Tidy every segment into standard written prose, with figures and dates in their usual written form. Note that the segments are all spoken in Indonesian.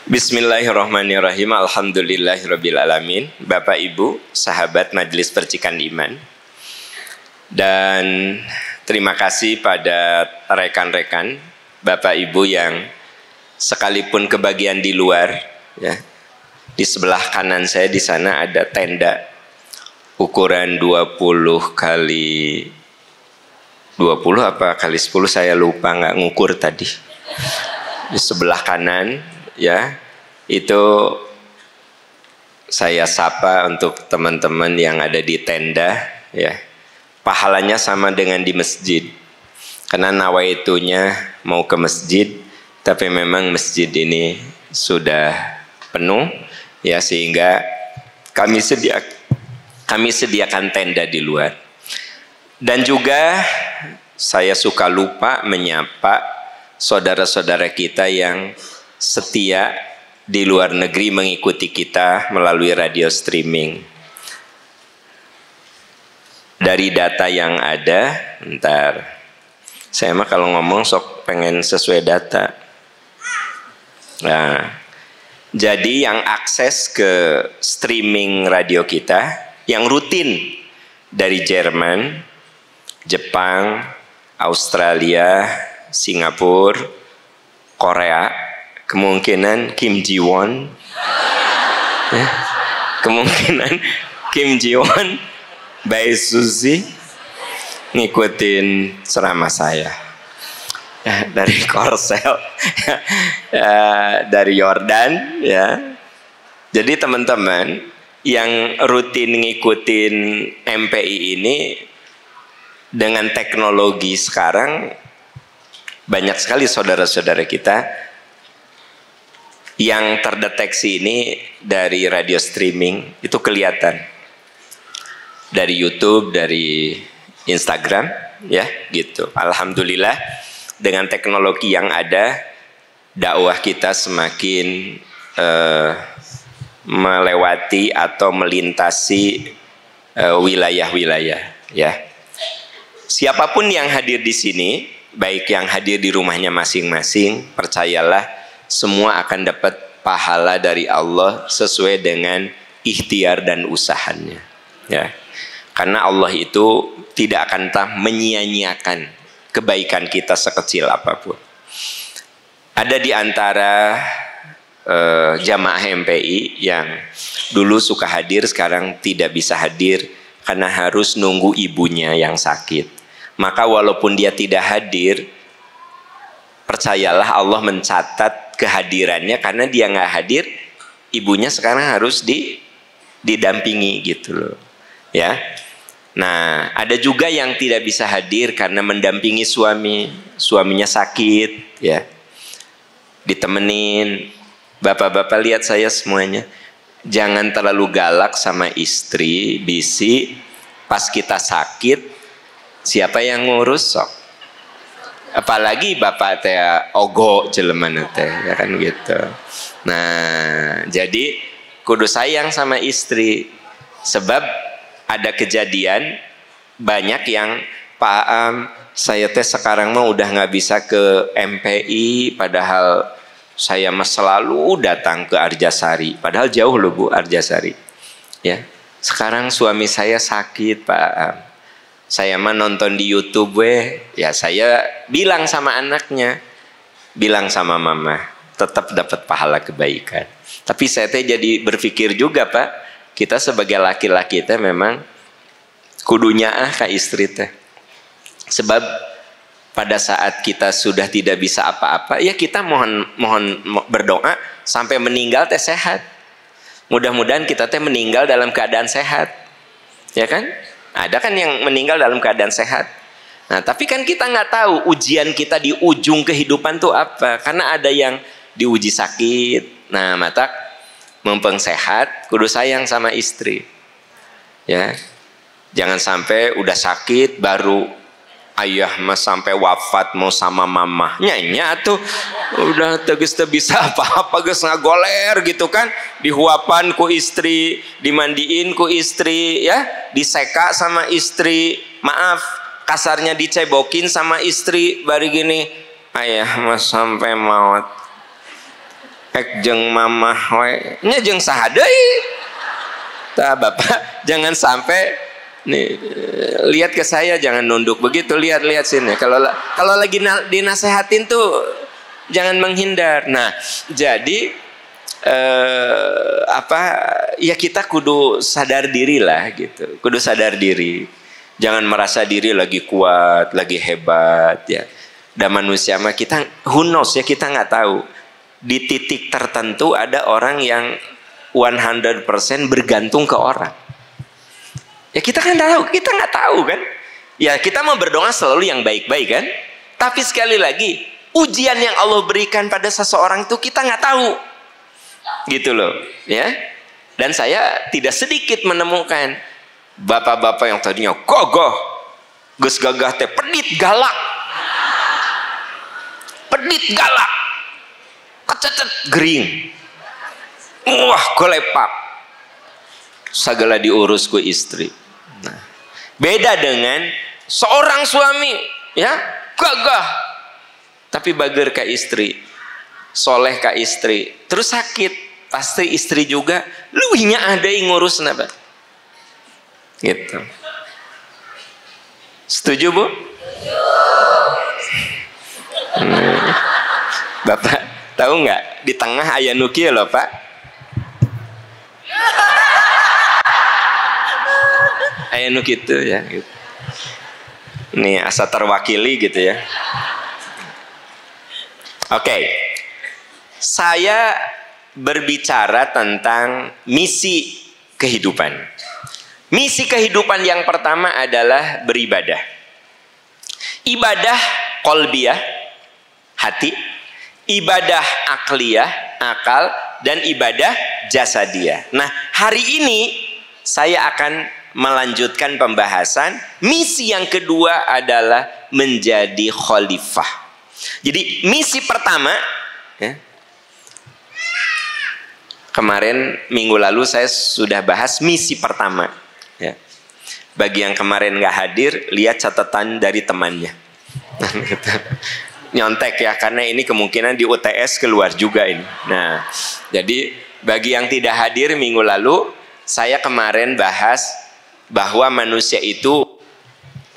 Bismillahirrahmanirrahim. Alhamdulillahirrabbilalamin. Bapak Ibu, sahabat Majelis Percikan Iman, dan terima kasih pada rekan-rekan Bapak Ibu yang sekalipun kebagian di luar, ya, di sebelah kanan saya di sana ada tenda ukuran 20 kali 20 apa kali 10, saya lupa, nggak ngukur tadi. Di sebelah kanan, ya, itu saya sapa untuk teman-teman yang ada di tenda, ya. Pahalanya sama dengan di masjid, karena nawaitunya mau ke masjid, tapi memang masjid ini sudah penuh, ya, sehingga kami sediakan tenda di luar. Dan juga saya suka lupa menyapa saudara-saudara kita yang setia di luar negeri mengikuti kita melalui radio streaming. Dari data yang ada, ntar saya mah kalau ngomong sok pengen sesuai data. Nah, jadi yang akses ke streaming radio kita yang rutin dari Jerman, Jepang, Australia, Singapura, Korea, kemungkinan Kim Ji Won, ya, kemungkinan Kim Ji Won, Bae Suzy ngikutin ceramah saya, ya, dari Korsel, ya, dari Yordan, ya. Jadi teman-teman yang rutin ngikutin MPI ini, dengan teknologi sekarang banyak sekali saudara-saudara kita yang terdeteksi ini dari radio streaming, itu kelihatan dari YouTube, dari Instagram, ya, gitu. Alhamdulillah dengan teknologi yang ada, dakwah kita semakin melewati atau melintasi wilayah-wilayah, ya. Siapapun yang hadir di sini, baik yang hadir di rumahnya masing-masing, percayalah semua akan dapat pahala dari Allah sesuai dengan ikhtiar dan usahanya, ya. Karena Allah itu tidak akan menyia-nyiakan kebaikan kita sekecil apapun. Ada di antara jamaah MPI yang dulu suka hadir, sekarang tidak bisa hadir karena harus nunggu ibunya yang sakit. Maka walaupun dia tidak hadir, percayalah Allah mencatat kehadirannya, karena dia nggak hadir, ibunya sekarang harus didampingi gitu loh, ya. Nah, ada juga yang tidak bisa hadir karena mendampingi suaminya sakit, ya, ditemenin. Bapak-bapak lihat saya semuanya, jangan terlalu galak sama istri, bisi. Pas kita sakit, siapa yang ngurus sok? Apalagi bapak teh ogo jeleman teh, ya kan gitu. Nah, jadi kudu sayang sama istri, sebab ada kejadian banyak yang Pak saya teh sekarang mah udah nggak bisa ke MPI, padahal saya mah selalu datang ke Arjasari, padahal jauh loh Bu Arjasari, ya. Sekarang suami saya sakit Pak, saya mah nonton di YouTube ya. Saya bilang sama anaknya, bilang sama mama, tetap dapat pahala kebaikan. Tapi saya teh jadi berpikir juga Pak, kita sebagai laki-laki teh memang kudunya ke istri teh. Sebab pada saat kita sudah tidak bisa apa-apa, ya kita mohon berdoa sampai meninggal teh sehat. Mudah-mudahan kita teh meninggal dalam keadaan sehat, ya kan? Ada kan yang meninggal dalam keadaan sehat. Nah, tapi kan kita nggak tahu ujian kita di ujung kehidupan tuh apa. Karena ada yang diuji sakit. Nah, mata mumpung sehat, kudu sayang sama istri, ya. Jangan sampai udah sakit baru ayah mah sampai wafat mau sama mama nyanya tuh udah teges bisa apa-apa geus ngagoler gitu kan, dihuapan ku istri, dimandiin ku istri, ya, diseka sama istri, maaf kasarnya dicebokin sama istri, bari gini ayah mah sampai maut jeung mamah we nya jeung saha deui. Tah Bapak jangan sampai nih, lihat ke saya, jangan nunduk begitu, lihat sini. Kalau lagi dinasehatin tuh jangan menghindar. Nah, jadi ya kita kudu sadar diri lah gitu. Kudu sadar diri. Jangan merasa diri lagi kuat, lagi hebat ya. Dan manusia mah kita who knows ya, kita nggak tahu. Di titik tertentu ada orang yang 100% bergantung ke orang. Ya kita kan tahu, kita nggak tahu kan. Ya kita mau berdoa selalu yang baik-baik kan. Tapi sekali lagi, ujian yang Allah berikan pada seseorang itu kita nggak tahu. Gitu loh, ya. Dan saya tidak sedikit menemukan bapak-bapak yang tadinya gogoh, geus gagah teh pedit galak. Pedit galak. Kececet gering. Wah, golepak. Segala diurus ku istri. Nah, beda dengan seorang suami, ya, gagah, tapi bager ke istri, soleh ke istri, terus sakit, pasti istri juga, luinya ada yang ngurus napa? Gitu. Setuju Bu? Bapak tahu nggak di tengah aya nuki loh Pak? Aya nu gitu ya. Gitu. Nih asa terwakili gitu ya. Oke. Saya berbicara tentang misi kehidupan. Misi kehidupan yang pertama adalah beribadah. Ibadah qalbiyah, hati. Ibadah akliyah, akal. Dan ibadah jasadiyah. Nah, hari ini saya akan melanjutkan pembahasan. Misi yang kedua adalah menjadi khalifah. Jadi misi pertama, ya, kemarin minggu lalu saya sudah bahas misi pertama. Ya. Bagi yang kemarin nggak hadir, lihat catatan dari temannya. Nyontek ya, karena ini kemungkinan di UTS keluar juga ini. Nah, jadi bagi yang tidak hadir minggu lalu, saya kemarin bahas bahwa manusia itu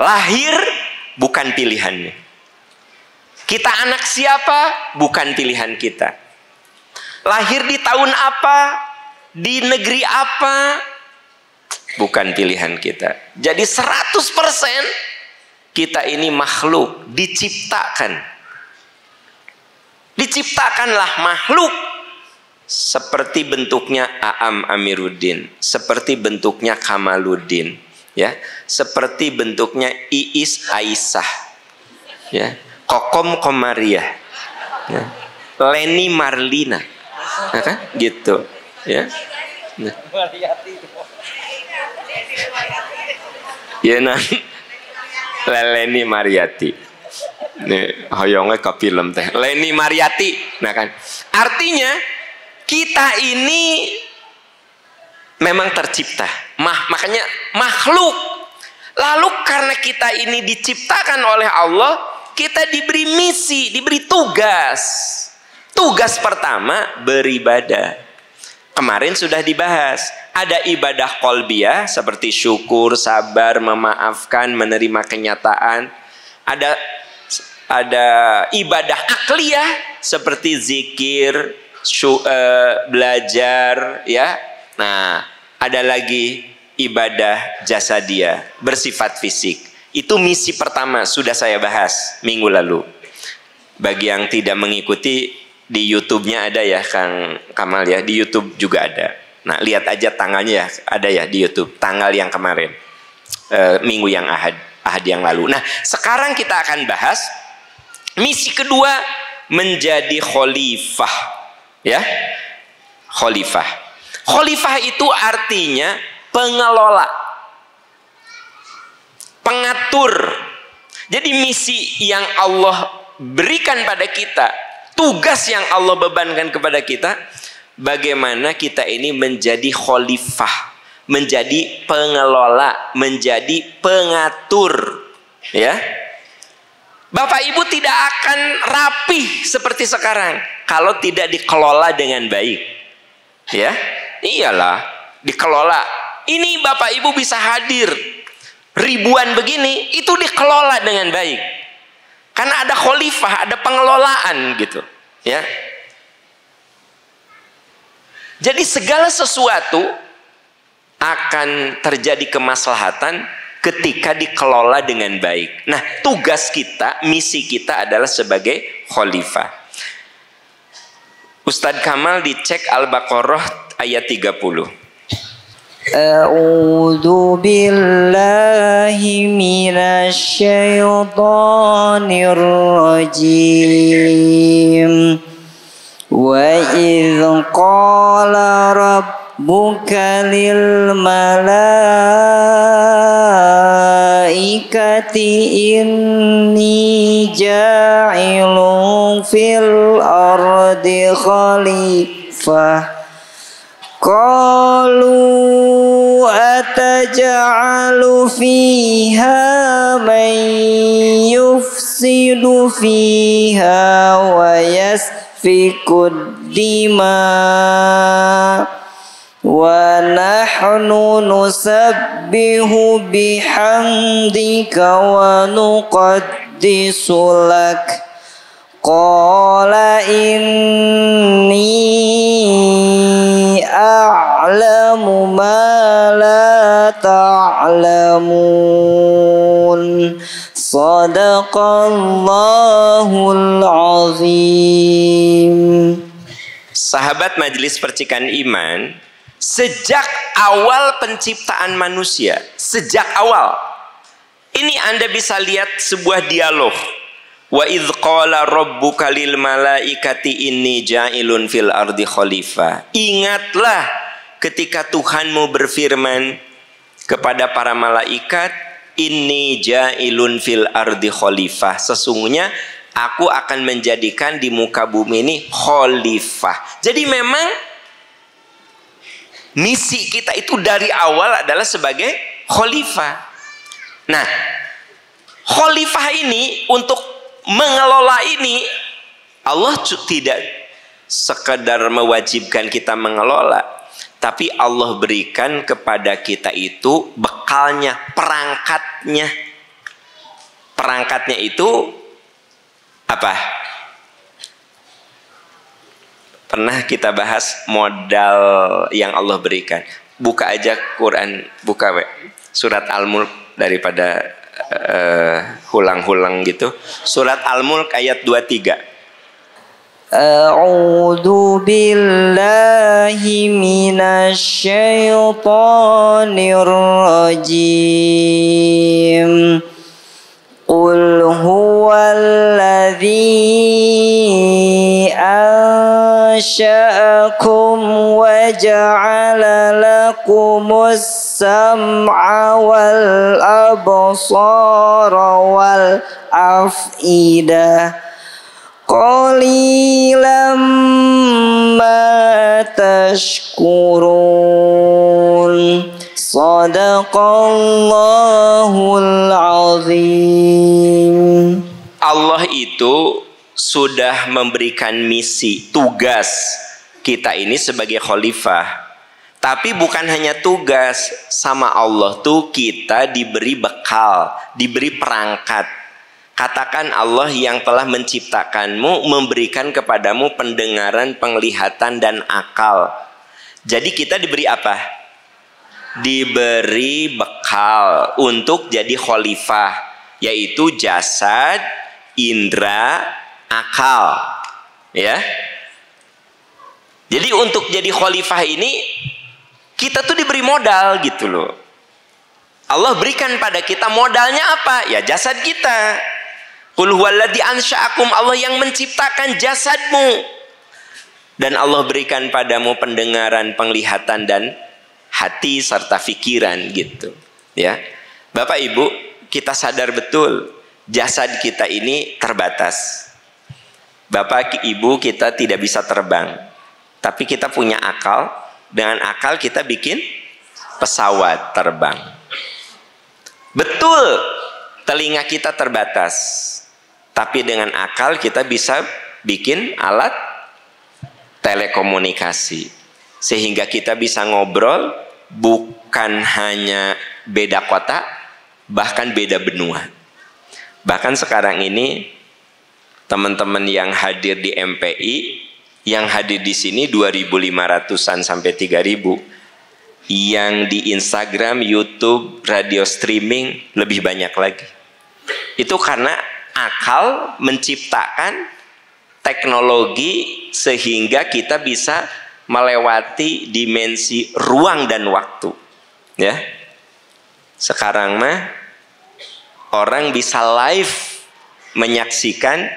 lahir bukan pilihannya. Kita anak siapa? Bukan pilihan kita. Lahir di tahun apa? Di negeri apa? Bukan pilihan kita. Jadi 100% kita ini makhluk diciptakan. Diciptakanlah makhluk seperti bentuknya Aam Amiruddin, seperti bentuknya Kamaluddin, ya, seperti bentuknya Iis Aisyah, ya, Kokom Komariah, ya, Leni Marlina, ya kan? Gitu, ya. Nah. Ya nah, Leni Mariati. Nih, hoyongnya ke film teh. Leni Mariati. Nah kan, artinya kita ini memang tercipta. Makanya makhluk. Lalu karena kita ini diciptakan oleh Allah, kita diberi misi, diberi tugas. Tugas pertama beribadah. Kemarin sudah dibahas. Ada ibadah qalbiyah seperti syukur, sabar, memaafkan, menerima kenyataan. Ada ibadah akliyah seperti zikir, belajar, ya. Nah, ada lagi ibadah jasadiyah, bersifat fisik. Itu misi pertama, sudah saya bahas minggu lalu. Bagi yang tidak mengikuti, di YouTube-nya ada ya Kang Kamal ya, di YouTube juga ada. Nah, lihat aja tanggalnya ya, ada ya di YouTube, tanggal yang kemarin, minggu yang ahad yang lalu. Nah, sekarang kita akan bahas misi kedua, menjadi khalifah, ya. Khalifah. Khalifah itu artinya pengelola, pengatur. Jadi misi yang Allah berikan pada kita, tugas yang Allah bebankan kepada kita, bagaimana kita ini menjadi khalifah, menjadi pengelola, menjadi pengatur, ya. Bapak Ibu tidak akan rapih seperti sekarang kalau tidak dikelola dengan baik. Ya, iyalah, dikelola. Ini Bapak Ibu bisa hadir ribuan begini, itu dikelola dengan baik. Karena ada khalifah, ada pengelolaan gitu, ya. Jadi segala sesuatu akan terjadi kemaslahatan ketika dikelola dengan baik. Nah, tugas kita, misi kita adalah sebagai khalifah. Ustadz Kamal dicek Al-Baqarah ayat 30. A'udzu billahi minasyaitonir rajim. Wa idz qala rabbuka lil malaikati inni ja'ilun fil ardi khalifah qalu ataj'alu fiha man yufsidu fiha wa yasfikud dima wa nahnu nusabbihu bihamdika wa nuqaddisu lak qala inni a'lamu ma la ta'lamun. Sadaqallahul azim. Sahabat Majelis Percikan Iman, sejak awal penciptaan manusia, sejak awal ini Anda bisa lihat sebuah dialog. Wa idz qala rabbuka lil malaikati inni ja'ilun fil ardi khalifah. Ingatlah ketika Tuhanmu berfirman kepada para malaikat, inni ja'ilun fil ardi khalifah. Sesungguhnya aku akan menjadikan di muka bumi ini khalifah. Jadi memang misi kita itu dari awal adalah sebagai khalifah. Nah, khalifah ini untuk mengelola ini, Allah tidak sekedar mewajibkan kita mengelola, tapi Allah berikan kepada kita itu bekalnya, perangkatnya. Perangkatnya itu apa? Pernah kita bahas modal yang Allah berikan. Buka aja Quran, buka surat Al-Mulk daripada hulang-hulang gitu. Surat Al-Mulk ayat 23. A'udzu billahi minasyaitonir rajim. Qul huwallazi ansha'akum wa ja'ala lakumus sam'a wal absara wal af'idah qalilan ma tashkurun. Sadaqallahul azim. Allah itu sudah memberikan misi, tugas kita ini sebagai khalifah. Tapi bukan hanya tugas, sama Allah tuh kita diberi bekal, diberi perangkat. Katakan Allah yang telah menciptakanmu, memberikan kepadamu pendengaran, penglihatan, dan akal. Jadi kita diberi apa? Diberi bekal untuk jadi khalifah, yaitu jasad, indera, akal. Ya. Jadi untuk jadi khalifah ini kita tuh diberi modal gitu loh. Allah berikan pada kita modalnya apa? Ya jasad kita. Qul huwallazi ansha'akum, Allah yang menciptakan jasadmu. Dan Allah berikan padamu pendengaran, penglihatan, dan hati serta pikiran gitu. Ya. Bapak Ibu, kita sadar betul jasad kita ini terbatas. Bapak Ibu, kita tidak bisa terbang. Tapi kita punya akal. Dengan akal kita bikin pesawat terbang. Betul, telinga kita terbatas. Tapi dengan akal kita bisa bikin alat telekomunikasi. Sehingga kita bisa ngobrol bukan hanya beda kota, bahkan beda benua. Bahkan sekarang ini teman-teman yang hadir di MPI, yang hadir di sini 2.500-an sampai 3.000, yang di Instagram, YouTube, radio streaming lebih banyak lagi. Itu karena akal menciptakan teknologi sehingga kita bisa melewati dimensi ruang dan waktu. Ya, sekarang mah orang bisa live menyaksikan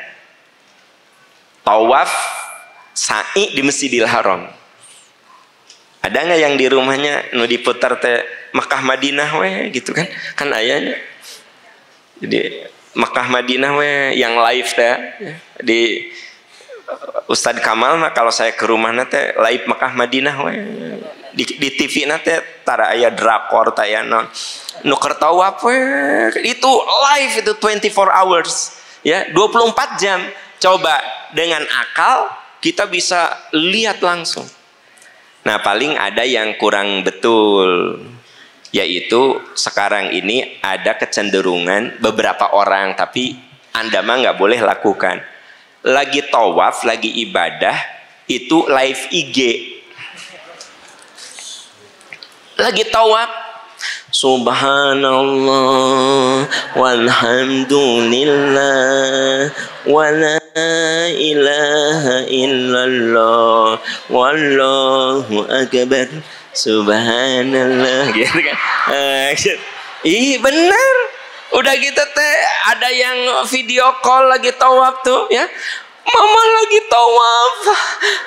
tawaf sa'i di Masjidil Haram. Ada nggak yang di rumahnya nu diputar teh Makkah Madinah we gitu kan? Kan ayahnya. Jadi Makkah Madinah we yang live teh di Ustadz Kamal mah kalau saya ke rumah nate live Makkah Madinah we di TV nate tara aya drakor tayana nuker tawaf we itu live itu 24 hours ya 24 jam. Coba dengan akal kita bisa lihat langsung. Nah paling ada yang kurang betul, yaitu sekarang ini ada kecenderungan beberapa orang, tapi Anda mah nggak boleh lakukan. Lagi tawaf, lagi ibadah, itu live IG. Lagi tawaf, subhanallah walhamdulillah wala ilaha illallah wallahu akbar subhanallah gitu kan. Bener. Udah gitu teh ada yang video call lagi tawaf tuh ya. Mama lagi tawaf.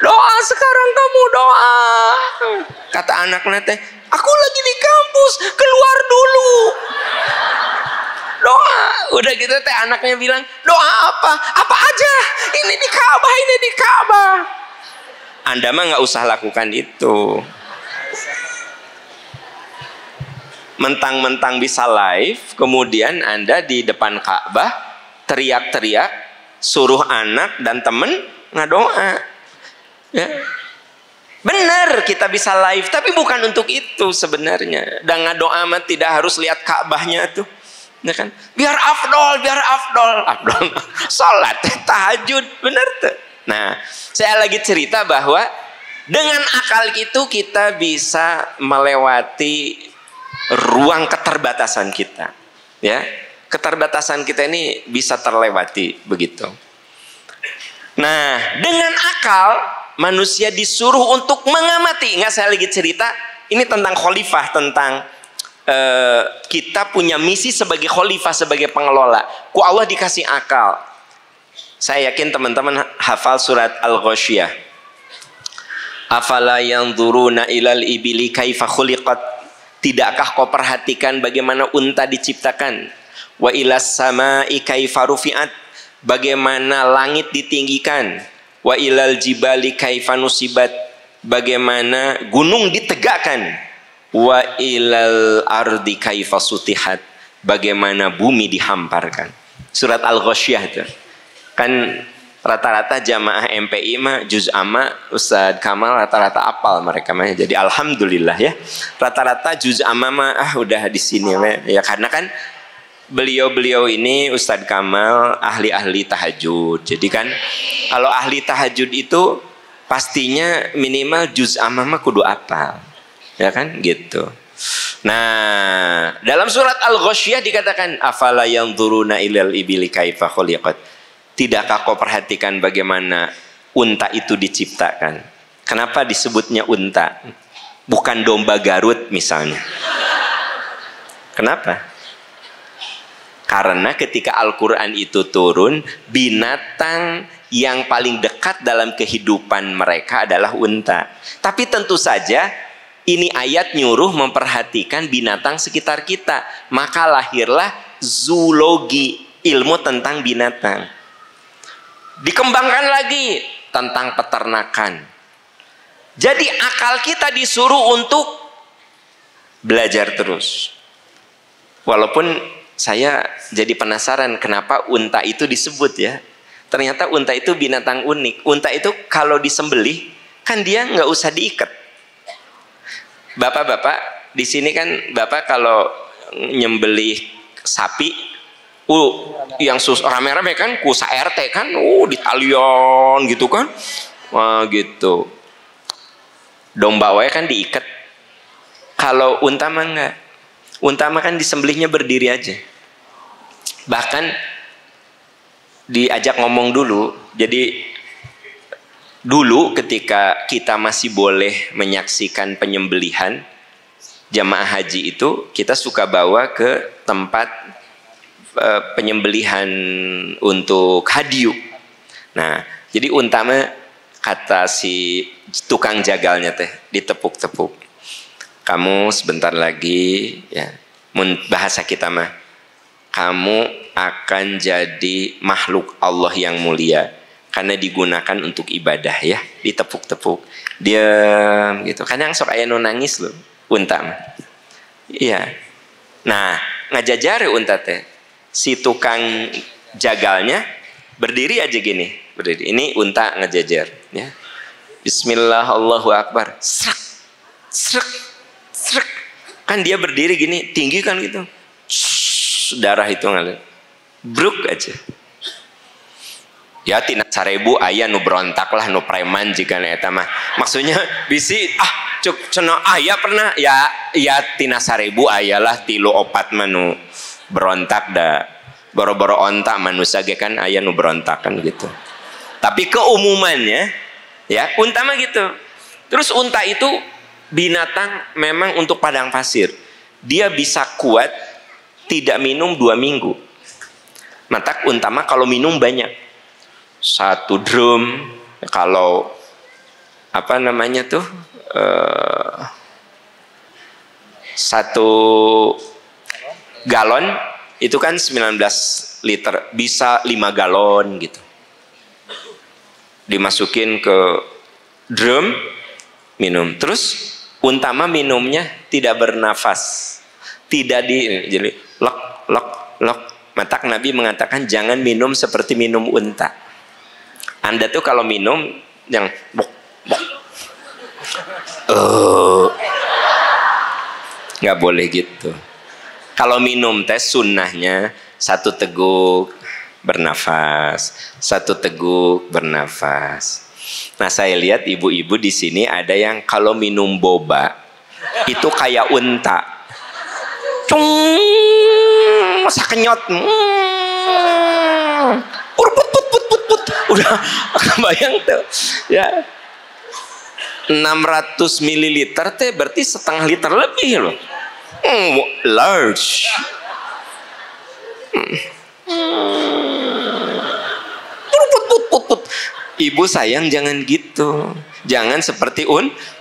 Doa sekarang kamu doa. Kata anaknya teh, aku lagi di kampus, keluar dulu. Doa. Udah gitu teh anaknya bilang, doa apa? Apa aja. Ini di Ka'bah, ini di Ka'bah. Anda mah nggak usah lakukan itu. Mentang-mentang bisa live, kemudian Anda di depan Ka'bah teriak-teriak, suruh anak dan temen ngadoa. Ya. Benar kita bisa live, tapi bukan untuk itu sebenarnya. Dan ngadoa mah tidak harus lihat Ka'bahnya tuh. Ya kan? Biar afdol. Salat, tahajud, benar tuh. Nah, saya lagi cerita bahwa dengan akal itu kita bisa melewati ruang keterbatasan kita, ya. Keterbatasan kita ini bisa terlewati begitu. Nah, dengan akal manusia disuruh untuk mengamati. Nggak, saya lagi cerita ini tentang khalifah, tentang kita punya misi sebagai khalifah, sebagai pengelola. Ku Allah dikasih akal. Saya yakin teman-teman hafal surat Al-Ghasyiyah. Afala yanzuruna ilal ibili kaifa khuliqat. Tidakkah kau perhatikan bagaimana unta diciptakan? Wa ilas sama'i kaifa rufi'at. Bagaimana langit ditinggikan? Wa ilal jibali kaifa nusibat. Bagaimana gunung ditegakkan? Wa ilal ardi kaifa sutihat. Bagaimana bumi dihamparkan. Surat Al-Ghasyiyah itu. Kan rata-rata jamaah MPI mah juz amma Ustadz Kamal rata-rata apal mereka mah. Jadi alhamdulillah ya. Rata-rata juz amma mah udah di sini ya, karena kan beliau-beliau ini Ustadz Kamal ahli-ahli tahajud. Jadi kan kalau ahli tahajud itu pastinya minimal juz amma mah kudu apal. Ya kan gitu. Nah, dalam surat Al-Ghasyiyah dikatakan afala yanzuruna ilal ibili kaifa khuliqat. Tidakkah kau perhatikan bagaimana unta itu diciptakan? Kenapa disebutnya unta? Bukan domba Garut misalnya. Kenapa? Karena ketika Al-Quran itu turun, binatang yang paling dekat dalam kehidupan mereka adalah unta. Tapi tentu saja ini ayat nyuruh memperhatikan binatang sekitar kita. Maka lahirlah zoologi, ilmu tentang binatang. Dikembangkan lagi tentang peternakan. Jadi akal kita disuruh untuk belajar terus. Walaupun saya jadi penasaran kenapa unta itu disebut ya. Ternyata unta itu binatang unik. Unta itu kalau disembelih kan dia nggak usah diikat. Bapak-bapak di sini kan bapak kalau nyembelih sapi, yang rame-rame kan kusa RT kan, di talion gitu kan, wah gitu. Domba wae kan diikat. Kalau unta mah enggak. Unta mah kan disembelihnya berdiri aja. Bahkan diajak ngomong dulu. Jadi dulu ketika kita masih boleh menyaksikan penyembelihan jamaah haji itu, kita suka bawa ke tempat penyembelihan untuk hadiu. Nah, jadi unta mah kata si tukang jagalnya teh ditepuk-tepuk. Kamu sebentar lagi ya, bahasa kita mah, kamu akan jadi makhluk Allah yang mulia. Karena digunakan untuk ibadah ya, ditepuk-tepuk, diam gitu. Kadang sok aya nu nangis loh, unta mah. Iya. Nah, ngajajare unta teh, si tukang jagalnya berdiri aja gini, berdiri. Ini unta ngejajar, ya. Bismillah, Allahu Akbar. Srek, srek, srek. Kan dia berdiri gini, tinggi kan gitu. Darah itu ngalir. Bruk aja. Ya tina 1000 aya nu berontak lah, nu preman jika eta mah. Maksudnya bisi cuk cenah aya pernah ya tina 1000 aya lah 3-4 manu berontak da boro-boro onta manusia ge kan aya nu berontak kan gitu. Tapi keumumannya ya unta mah gitu. Terus unta itu binatang memang untuk padang pasir. Dia bisa kuat tidak minum 2 minggu. Mata unta mah kalau minum banyak. 1 drum, kalau apa namanya tuh 1 galon itu kan 19 liter, bisa 5 galon gitu. Dimasukin ke drum, minum. Terus unta mah minumnya tidak bernafas, tidak jadi lok lok lok. Mata Nabi mengatakan jangan minum seperti minum unta. Anda tuh kalau minum yang bok bok, nggak boleh gitu. Kalau minum teh sunnahnya 1 teguk bernafas, 1 teguk bernafas. Nah saya lihat ibu-ibu di sini ada yang kalau minum boba itu kayak unta, masa kenyot, udah kebayang tuh ya 600 ml teh berarti setengah liter lebih loh, large. Ibu sayang jangan gitu, jangan seperti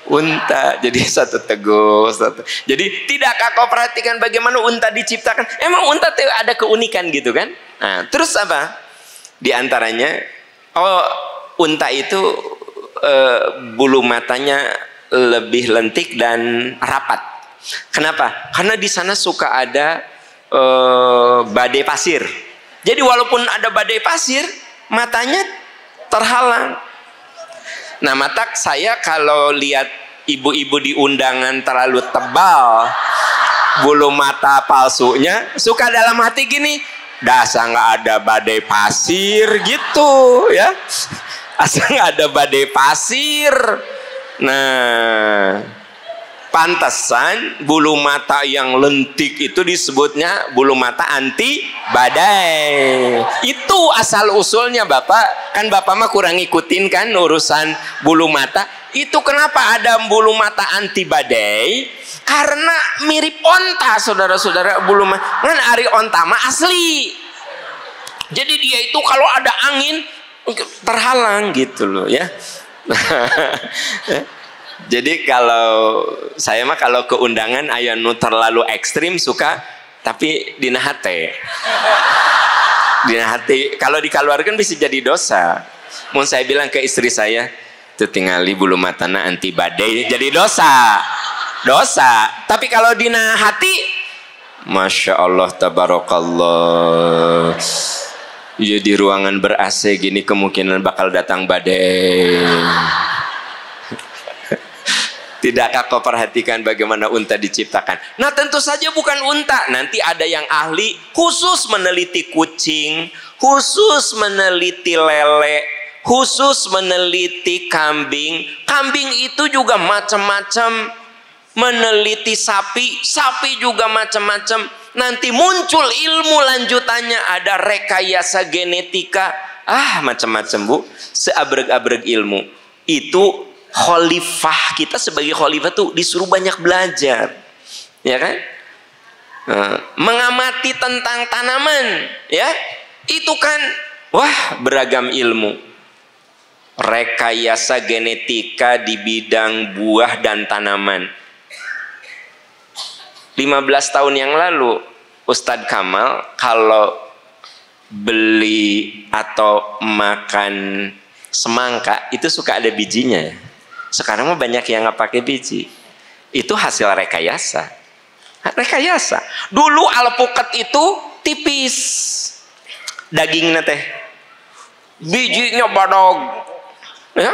unta. Jadi 1 teguk. Jadi tidakkah kau perhatikan bagaimana unta diciptakan? Emang unta tuh ada keunikan gitu kan? Nah, terus apa? Di antaranya, unta itu bulu matanya lebih lentik dan rapat. Kenapa? Karena di sana suka ada badai pasir. Jadi walaupun ada badai pasir, matanya terhalang. Nah, mata saya kalau lihat ibu-ibu di undangan terlalu tebal, bulu mata palsunya, suka dalam hati gini, dasar nggak ada badai pasir gitu ya, asal nggak ada badai pasir. Nah, pantesan bulu mata yang lentik itu disebutnya bulu mata anti badai. Itu asal usulnya Bapak. Kan Bapak mah kurang ngikutin kan urusan bulu mata. Itu kenapa ada bulu mata anti badai? Karena mirip onta, saudara-saudara, bulu mata. Kan ari onta mah asli. Jadi dia itu kalau ada angin terhalang gitu loh ya. Jadi kalau saya mah kalau ke undangan aya nu terlalu ekstrim suka, tapi dina hate. Dina hati kalau dikeluarkan bisa jadi dosa. Mau saya bilang ke istri saya, tuh tingali bulu matana anti badai, jadi dosa. Dosa. Tapi kalau dina hati Masya Allah, tabarakallah. Ya, di ruangan ber-AC gini kemungkinan bakal datang badai. Tidakkah kau perhatikan bagaimana unta diciptakan? Nah, tentu saja bukan unta. Nanti ada yang ahli khusus meneliti kucing, khusus meneliti lele, khusus meneliti kambing. Kambing itu juga macam-macam. Meneliti sapi, sapi juga macam-macam. Nanti muncul ilmu lanjutannya, ada rekayasa genetika. Macam-macam, Bu. Seabreg-abreg ilmu. Itu khalifah, kita sebagai khalifah tuh disuruh banyak belajar, ya kan? Mengamati tentang tanaman, ya, itu kan beragam ilmu. Rekayasa genetika di bidang buah dan tanaman. 15 tahun yang lalu Ustadz Kamal kalau beli atau makan semangka itu suka ada bijinya. Sekarang mah banyak yang nggak pakai biji. Itu hasil rekayasa. Rekayasa. Dulu alpukat itu tipis dagingnya teh, bijinya badog. Ya.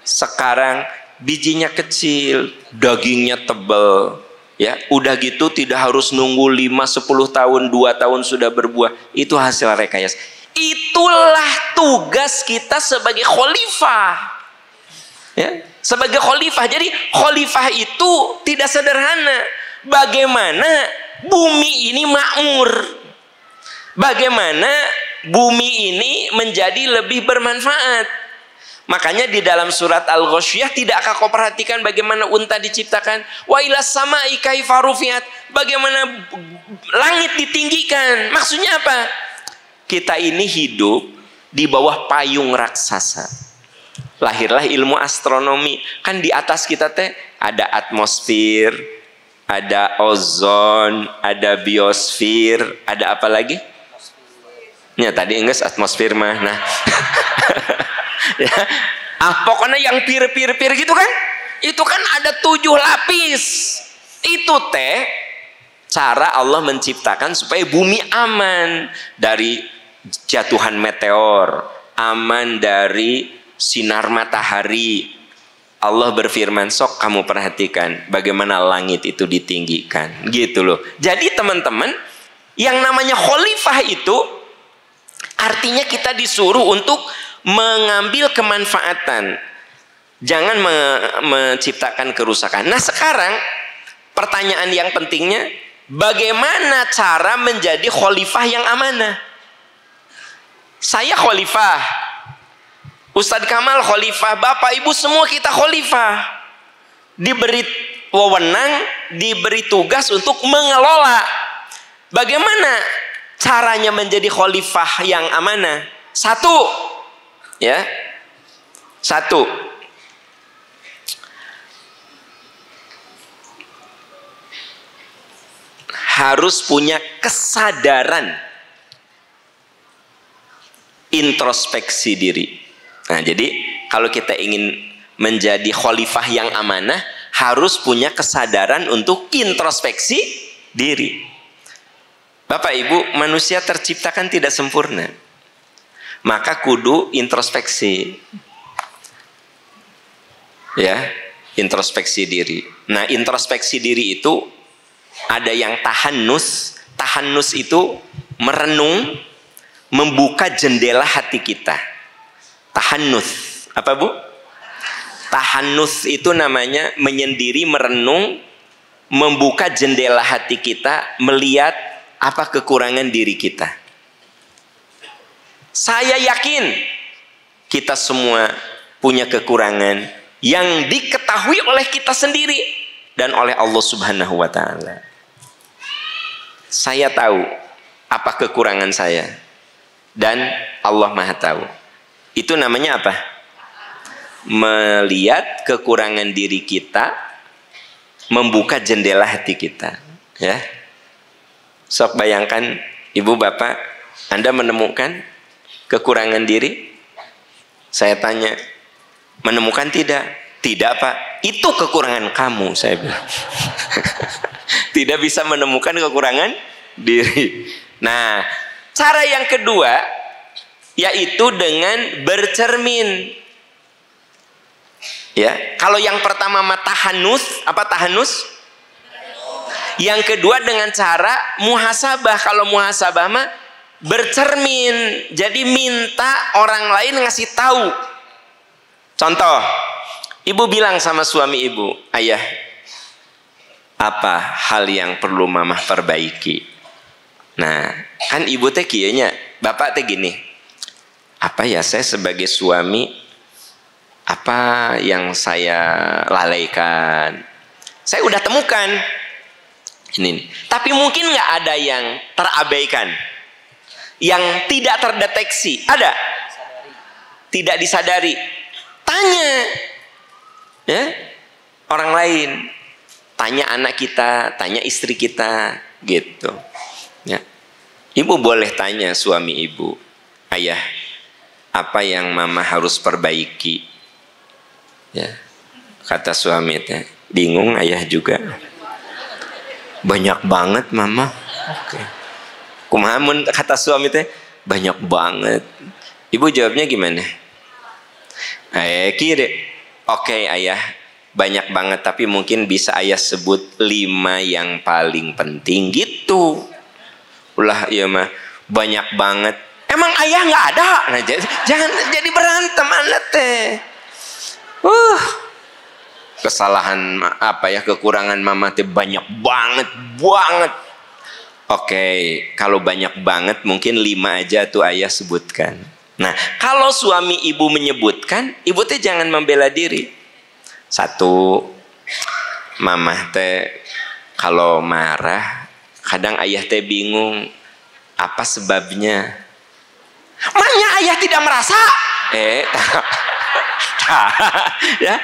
Sekarang bijinya kecil, dagingnya tebal. Ya, udah gitu tidak harus nunggu 5-10 tahun, 2 tahun sudah berbuah. Itu hasil rekayasa. Itulah tugas kita sebagai khalifah. Ya, sebagai khalifah. Jadi khalifah itu tidak sederhana. Bagaimana bumi ini makmur? Bagaimana bumi ini menjadi lebih bermanfaat? Makanya di dalam surat Al-Ghasyiyah, tidakkah kau perhatikan bagaimana unta diciptakan? Wa ilas sama'i kaifa rufi'at. Bagaimana langit ditinggikan? Maksudnya apa? Kita ini hidup di bawah payung raksasa. Lahirlah ilmu astronomi. Kan di atas kita teh ada atmosfer, ada ozon, ada biosfer, ada apa lagi? Ya tadi enggak atmosfer mah. Nah. Ya. Pokoknya yang pir gitu kan, itu kan ada 7 lapis. Itu teh cara Allah menciptakan supaya bumi aman dari jatuhan meteor, aman dari sinar matahari. Allah berfirman, sok kamu perhatikan bagaimana langit itu ditinggikan, gitu loh. Jadi teman-teman, yang namanya khalifah itu artinya kita disuruh untuk mengambil kemanfaatan, jangan menciptakan kerusakan. Nah sekarang pertanyaan yang pentingnya, bagaimana cara menjadi khalifah yang amanah? Saya khalifah, Ustadz Kamal khalifah, Bapak Ibu semua kita khalifah, diberi wewenang, diberi tugas untuk mengelola. Bagaimana caranya menjadi khalifah yang amanah? Satu, harus punya kesadaran introspeksi diri. Nah, jadi kalau kita ingin menjadi khalifah yang amanah, harus punya kesadaran untuk introspeksi diri. Bapak Ibu, manusia terciptakan tidak sempurna. Maka kudu introspeksi. Ya, introspeksi diri. Nah, introspeksi diri itu ada yang tahannus. Tahannus itu merenung, membuka jendela hati kita. Tahannus. Apa, Bu? Tahannus itu namanya menyendiri, merenung, membuka jendela hati kita, melihat apa kekurangan diri kita. Saya yakin kita semua punya kekurangan yang diketahui oleh kita sendiri dan oleh Allah Subhanahu wa Ta'ala. Saya tahu apa kekurangan saya dan Allah Maha tahu. Itu namanya apa? Melihat kekurangan diri kita, membuka jendela hati kita. Ya, sok bayangkan ibu bapak, Anda menemukan kekurangan diri. Saya tanya, menemukan tidak? Tidak Pak, itu kekurangan kamu, saya bilang. Tidak bisa menemukan kekurangan diri. Nah, cara yang kedua yaitu dengan bercermin. Ya, kalau yang pertama tahanus, apa tahanus? Yang kedua dengan cara muhasabah. Kalau muhasabah mah bercermin. Jadi minta orang lain ngasih tahu. Contoh, ibu bilang sama suami ibu, ayah, apa hal yang perlu mamah perbaiki? Nah, kan ibu teh kiyanya, bapak teh gini, apa ya saya sebagai suami, apa yang saya lalaikan? Saya udah temukan ini, tapi mungkin nggak ada yang terabaikan, yang tidak terdeteksi. Ada? Tidak disadari. Tanya, ya, orang lain. Tanya anak kita, tanya istri kita, gitu. Ya. Ibu boleh tanya suami ibu, ayah, apa yang mama harus perbaiki? Ya, kata suami teh, bingung ayah juga. Banyak banget mama. Oke. Kumaha mun kata suami teh, banyak banget. Ibu jawabnya gimana? Kira, oke ayah, banyak banget, tapi mungkin bisa ayah sebut 5 yang paling penting gitu. Ulah iya mah banyak banget. Emang ayah nggak ada? Nah, jangan jadi berantem anak teh. Kesalahan apa ya, kekurangan mama teh banyak banget. Oke, kalau banyak banget mungkin 5 aja tuh ayah sebutkan. Nah, kalau suami ibu menyebutkan, ibu teh jangan membela diri. 1, mama teh kalau marah kadang ayah teh bingung apa sebabnya. Maknya ayah tidak merasa. Ya,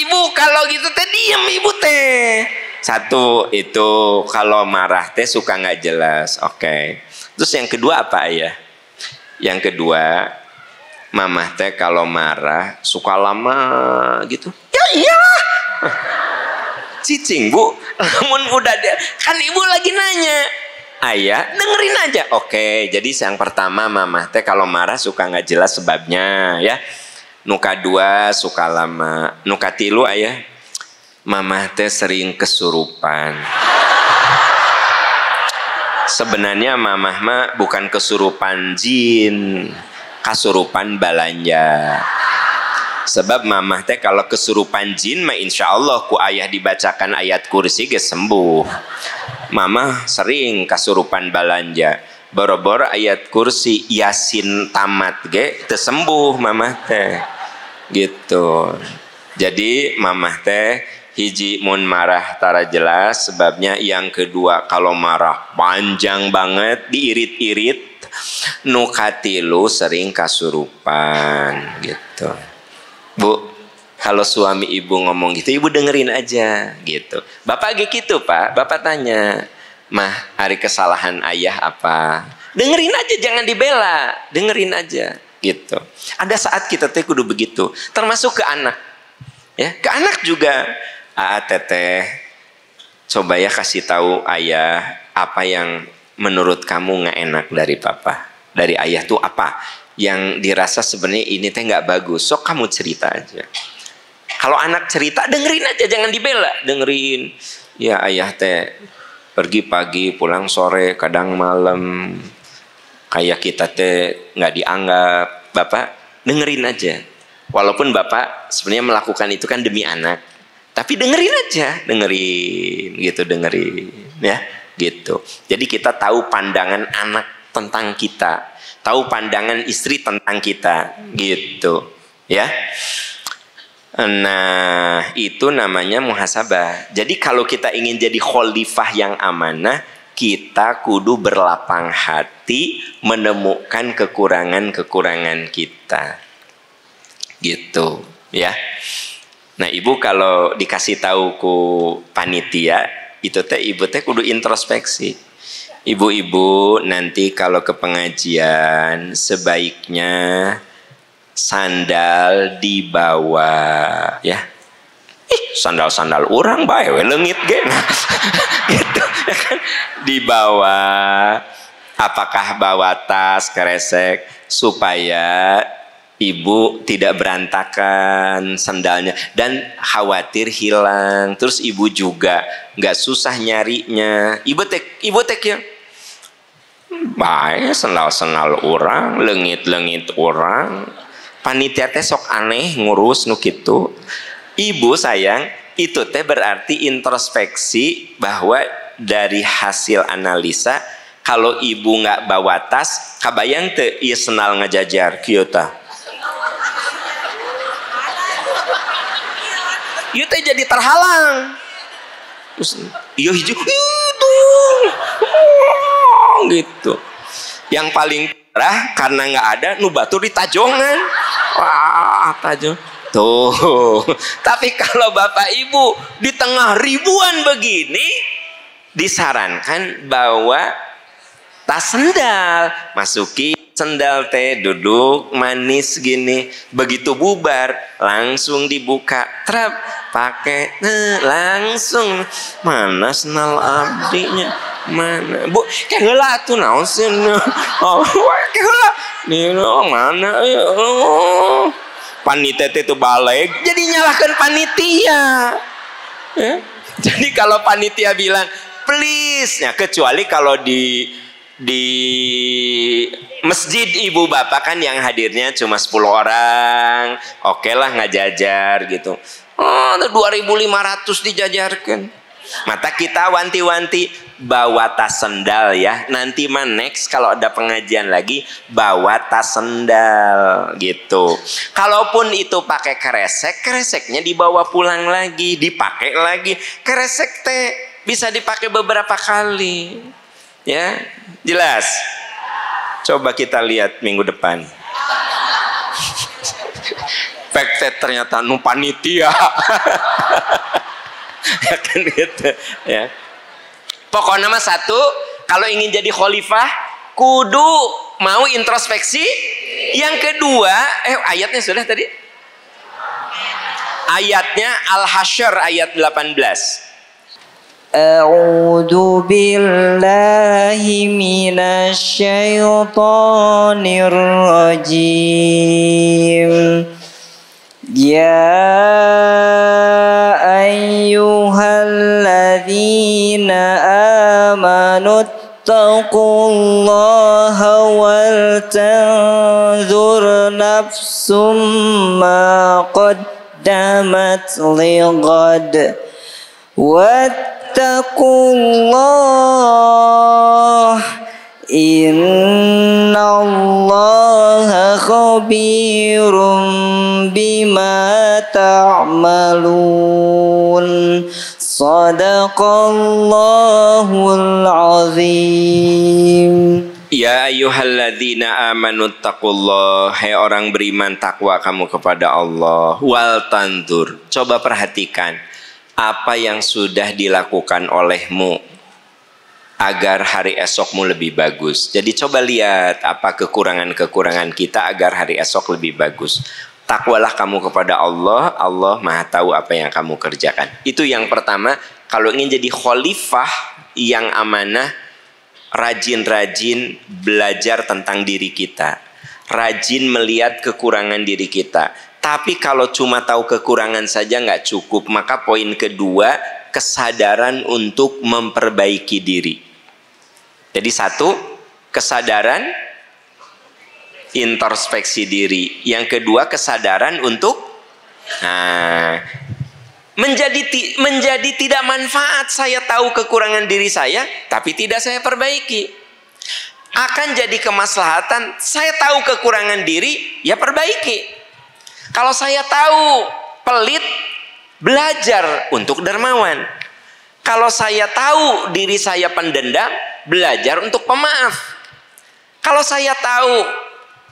ibu kalau gitu teh diem ibu teh. 1 itu kalau marah teh suka nggak jelas. Oke. Terus yang kedua apa ayah? Yang kedua, mamah teh kalau marah suka lama gitu. Ya iyalah. Cicing bu, namun udah kan ibu lagi nanya. Ayah dengerin aja. Oke, jadi yang pertama mamah teh kalau marah suka nggak jelas sebabnya ya. Nuka 2 suka lama. Nuka 3 ayah, mamah teh sering kesurupan. Sebenarnya mamah mah bukan kesurupan jin, kesurupan balanja. Sebab mamah teh kalau kesurupan jin mah insya Allah ku ayah dibacakan ayat kursi ge sembuh. Mamah sering kesurupan balanja. Boro-boro ayat kursi Yasin tamat ge teu sembuh mamah teh. Gitu. Jadi mamah teh hiji mun marah tara jelas sebabnya. Yang kedua kalau marah panjang banget diirit-irit. Nu katilu sering kasurupan gitu. Bu, kalau suami ibu ngomong gitu ibu dengerin aja gitu. Bapak gitu pak, bapak tanya, mah hari kesalahan ayah apa? Dengerin aja, jangan dibela, dengerin aja gitu. Ada saat kita teh kudu begitu, termasuk ke anak. Ya, ke anak juga. Teteh, coba ya kasih tahu ayah apa yang menurut kamu nggak enak dari papa, dari ayah tuh apa yang dirasa sebenarnya ini teh nggak bagus. Sok kamu cerita aja. Kalau anak cerita dengerin aja, jangan dibela, dengerin. Ya ayah teh pergi pagi pulang sore kadang malam, kayak kita teh nggak dianggap. Bapak dengerin aja. Walaupun bapak sebenarnya melakukan itu kan demi anak, tapi dengerin aja, dengerin gitu, dengerin ya gitu. Jadi kita tahu pandangan anak tentang kita, tahu pandangan istri tentang kita gitu ya. Nah itu namanya muhasabah. Jadi kalau kita ingin jadi khalifah yang amanah, kita kudu berlapang hati menemukan kekurangan-kekurangan kita gitu ya. Nah ibu kalau dikasih tahu ku panitia itu teh ibu teh kudu introspeksi. Ibu-ibu nanti kalau ke pengajian sebaiknya sandal dibawa ya. Sandal-sandal orang bae we leungit ge. Gitu. Dibawa, apakah bawa tas kresek supaya ibu tidak berantakan sendalnya dan khawatir hilang. Terus ibu juga nggak susah nyarinya. Ibu tek ya. Baik sendal orang, lengit orang. Panitia teh sok aneh ngurus nu kitu. Ibu sayang, itu teh berarti introspeksi bahwa dari hasil analisa kalau ibu nggak bawa tas, kabayang teh ieu sendal ngajajar kieu tah. Ieu teh jadi terhalang. Terus ieu hiji itu gitu. Yang paling parah karena nggak ada nu batur di tajongan. Wah, tajong. Tuh. Tapi kalau Bapak Ibu di tengah ribuan begini disarankan bawa tas sendal, masuki sendal teh, duduk manis gini, begitu bubar langsung dibuka, trap pakai langsung mana sendal abdinya mana bu kayak heula tuh naon sih oh kayak heula nih mana panitia itu balik jadi nyalahkan panitia ya? Jadi kalau panitia bilang please ya, kecuali kalau di masjid ibu bapak kan yang hadirnya cuma 10 orang, oke lah ngajajar gitu. Oh, 2.500 dijajarkan. Mata kita wanti-wanti bawa tas sendal ya. Nanti mah next kalau ada pengajian lagi bawa tas sendal gitu. Kalaupun itu pakai kresek, kreseknya dibawa pulang lagi, dipakai lagi. Kresek teh bisa dipakai beberapa kali. Ya, jelas. Coba kita lihat minggu depan. Pektet ternyata nu panitia. Ya kan gitu ya. Pokoknya mah satu, kalau ingin jadi khalifah kudu mau introspeksi. Yang kedua, ayatnya sudah tadi. Ayatnya Al-Hasyr ayat 18. A'udzu billahi minasy syaithanir rajim. Ya ayyuhalladzina amanu taqullaha wal tanzur nafsum ma qaddamat lighad wattaqullah innallaha khabirum bima ta'malun. Sadaqallahul azim. Ya ayyuhalladzina amanu taqullah, hai orang beriman, takwa kamu kepada Allah. Wal tandur, coba perhatikan apa yang sudah dilakukan olehmu agar hari esokmu lebih bagus. Jadi coba lihat apa kekurangan-kekurangan kita agar hari esok lebih bagus. Takwalah kamu kepada Allah, Allah Maha tahu apa yang kamu kerjakan. Itu yang pertama. Kalau ingin jadi khalifah yang amanah, rajin-rajin belajar tentang diri kita, rajin melihat kekurangan diri kita. Tapi kalau cuma tahu kekurangan saja nggak cukup, maka poin kedua, kesadaran untuk memperbaiki diri. Jadi satu, kesadaran introspeksi diri. Yang kedua, kesadaran untuk menjadi tidak manfaat. Saya tahu kekurangan diri saya, tapi tidak saya perbaiki. Akan jadi kemaslahatan, saya tahu kekurangan diri, ya perbaiki. Kalau saya tahu pelit, belajar untuk dermawan. Kalau saya tahu diri saya pendendam, belajar untuk pemaaf. Kalau saya tahu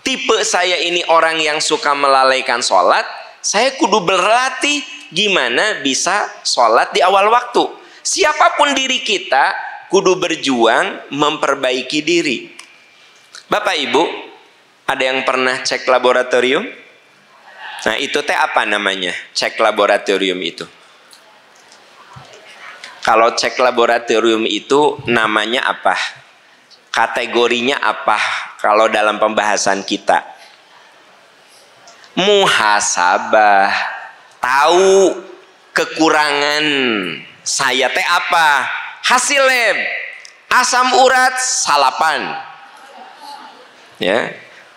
tipe saya ini orang yang suka melalaikan sholat, saya kudu berlatih gimana bisa sholat di awal waktu. Siapapun diri kita, kudu berjuang memperbaiki diri. Bapak Ibu, ada yang pernah cek laboratorium? Nah itu teh apa namanya? Cek laboratorium itu. Kalau cek laboratorium itu namanya apa? Kategorinya apa kalau dalam pembahasan kita? Muhasabah. Tahu kekurangan saya teh apa? Hasil lab. Asam urat salapan. Ya.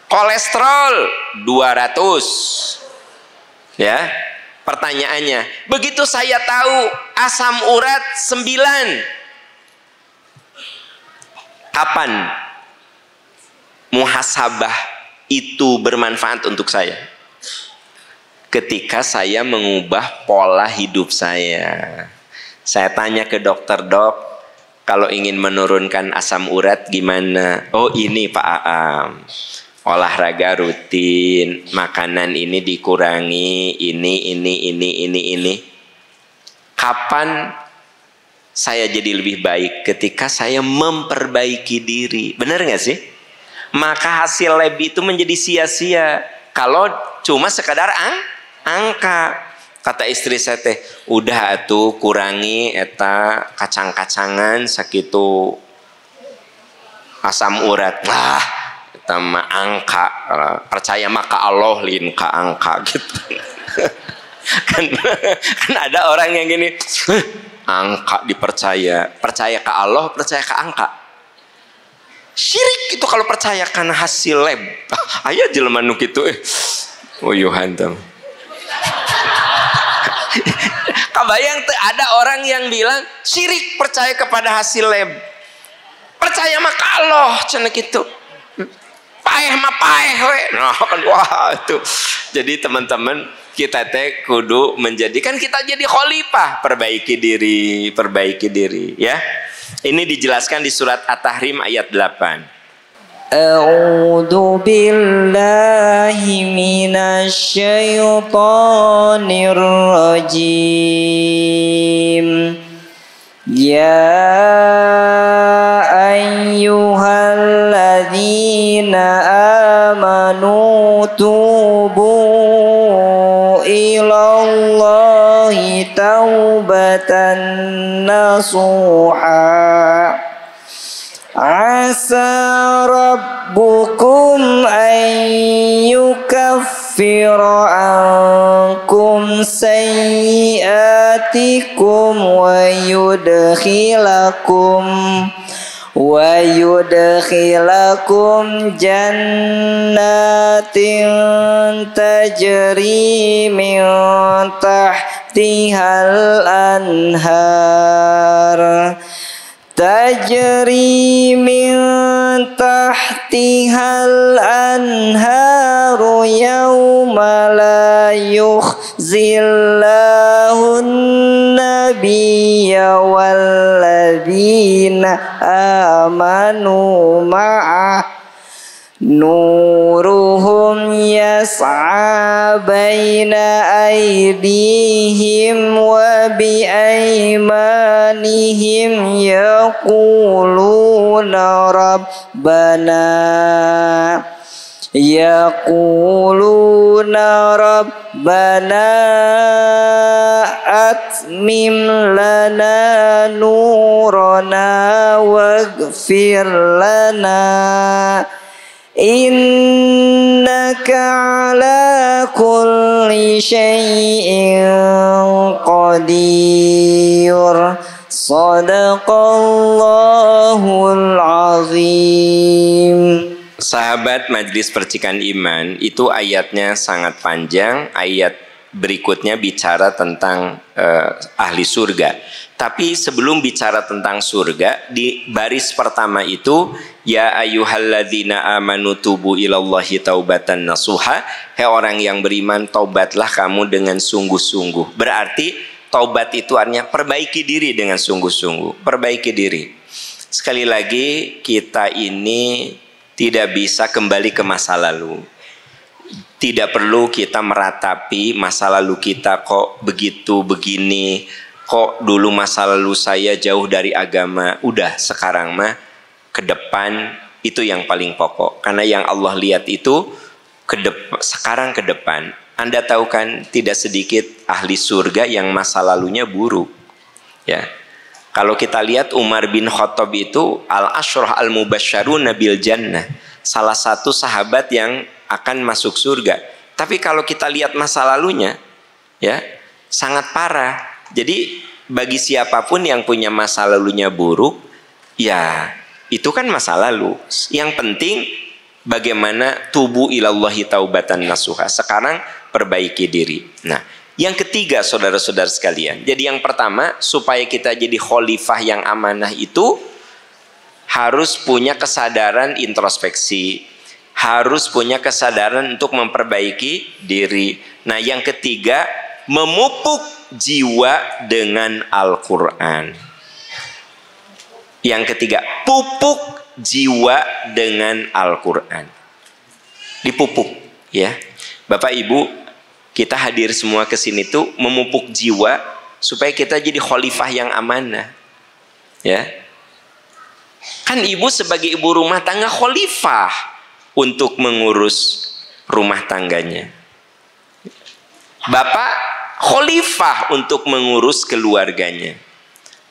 Kolesterol 200. Ya. Pertanyaannya, begitu saya tahu asam urat 9, kapan muhasabah itu bermanfaat untuk saya? Ketika saya mengubah pola hidup saya. Saya tanya ke dokter, dok, kalau ingin menurunkan asam urat gimana? Oh ini Pak Aam, olahraga rutin, makanan ini dikurangi, ini. Kapan saya jadi lebih baik? Ketika saya memperbaiki diri. Benar nggak sih? Maka hasil lab itu menjadi sia-sia kalau cuma sekadar angka. Kata istri saya teh, udah atuh kurangi eta kacang-kacangan sakitu asam urat. Lah, eta mah angka, percaya maka Allah lin ka angka gitu. kan ada orang yang gini, angka dipercaya, percaya ke Allah, percaya ke angka. Syirik itu kalau percaya karena hasil lab. Aya jelema nu kitu hantam. Kebayang ada orang yang bilang syirik percaya kepada hasil lab. Percaya maka Allah cenah kitu. Paeh mah paeh we. Nah, kan wah itu. Jadi teman-teman, kita teh kudu menjadikan kita jadi khalifah, perbaiki diri ya. Ini dijelaskan di surat At-Tahrim ayat 8. A'udzu billahi minasy syaithanir rajim. Ya ayyuhalladzina amanu tubu ilallahi taubatan nasuha. Asa rabbukum an yukaffira ankum sayyiatikum wa yudkhilakum jannatin tajri min tahtihal anhar. Tajri min tahtihal anharu yawma la yukhzillahun nabiyya walladzina amanu ma'ah nuruhum yas'a baina aydihim wa biaymanihim yaquluna rabbana atmim lana nurana waghfir lana innaka ala kulli syai'in qadir. Sadaqallahul azim. Sahabat Majelis Percikan Iman, itu ayatnya sangat panjang. Ayat berikutnya bicara tentang ahli surga. Tapi sebelum bicara tentang surga, di baris pertama itu, ya ayyuhalladzina amanu tubu ilallahi taubatan nasuha. Hai orang yang beriman, taubatlah kamu dengan sungguh-sungguh. Berarti taubat itu artinya perbaiki diri dengan sungguh-sungguh. Perbaiki diri. Sekali lagi, kita ini tidak bisa kembali ke masa lalu. Tidak perlu kita meratapi masa lalu kita kok begitu begini, kok dulu masa lalu saya jauh dari agama. Udah, sekarang mah ke depan, itu yang paling pokok. Karena yang Allah lihat itu sekarang ke depan. Anda tahu kan, tidak sedikit ahli surga yang masa lalunya buruk. Ya, Kalau kita lihat Umar bin Khattab itu al-asyrah al-mubasysyaruna bil jannah, salah satu sahabat yang akan masuk surga. Tapi kalau kita lihat masa lalunya, ya sangat parah. Jadi bagi siapapun yang punya masa lalunya buruk, ya itu kan masa lalu. Yang penting bagaimana tubu ilallahi taubatan nasuha. Sekarang perbaiki diri. Nah, yang ketiga saudara-saudara sekalian. Jadi yang pertama, supaya kita jadi khalifah yang amanah itu harus punya kesadaran introspeksi, harus punya kesadaran untuk memperbaiki diri. Nah, yang ketiga, memupuk jiwa dengan Al-Quran. Yang ketiga, pupuk jiwa dengan Al-Quran. Dipupuk, ya. Bapak Ibu, kita hadir semua ke sini tuh memupuk jiwa supaya kita jadi khalifah yang amanah. Ya. Kan ibu sebagai ibu rumah tangga khalifah untuk mengurus rumah tangganya. Bapak khalifah untuk mengurus keluarganya.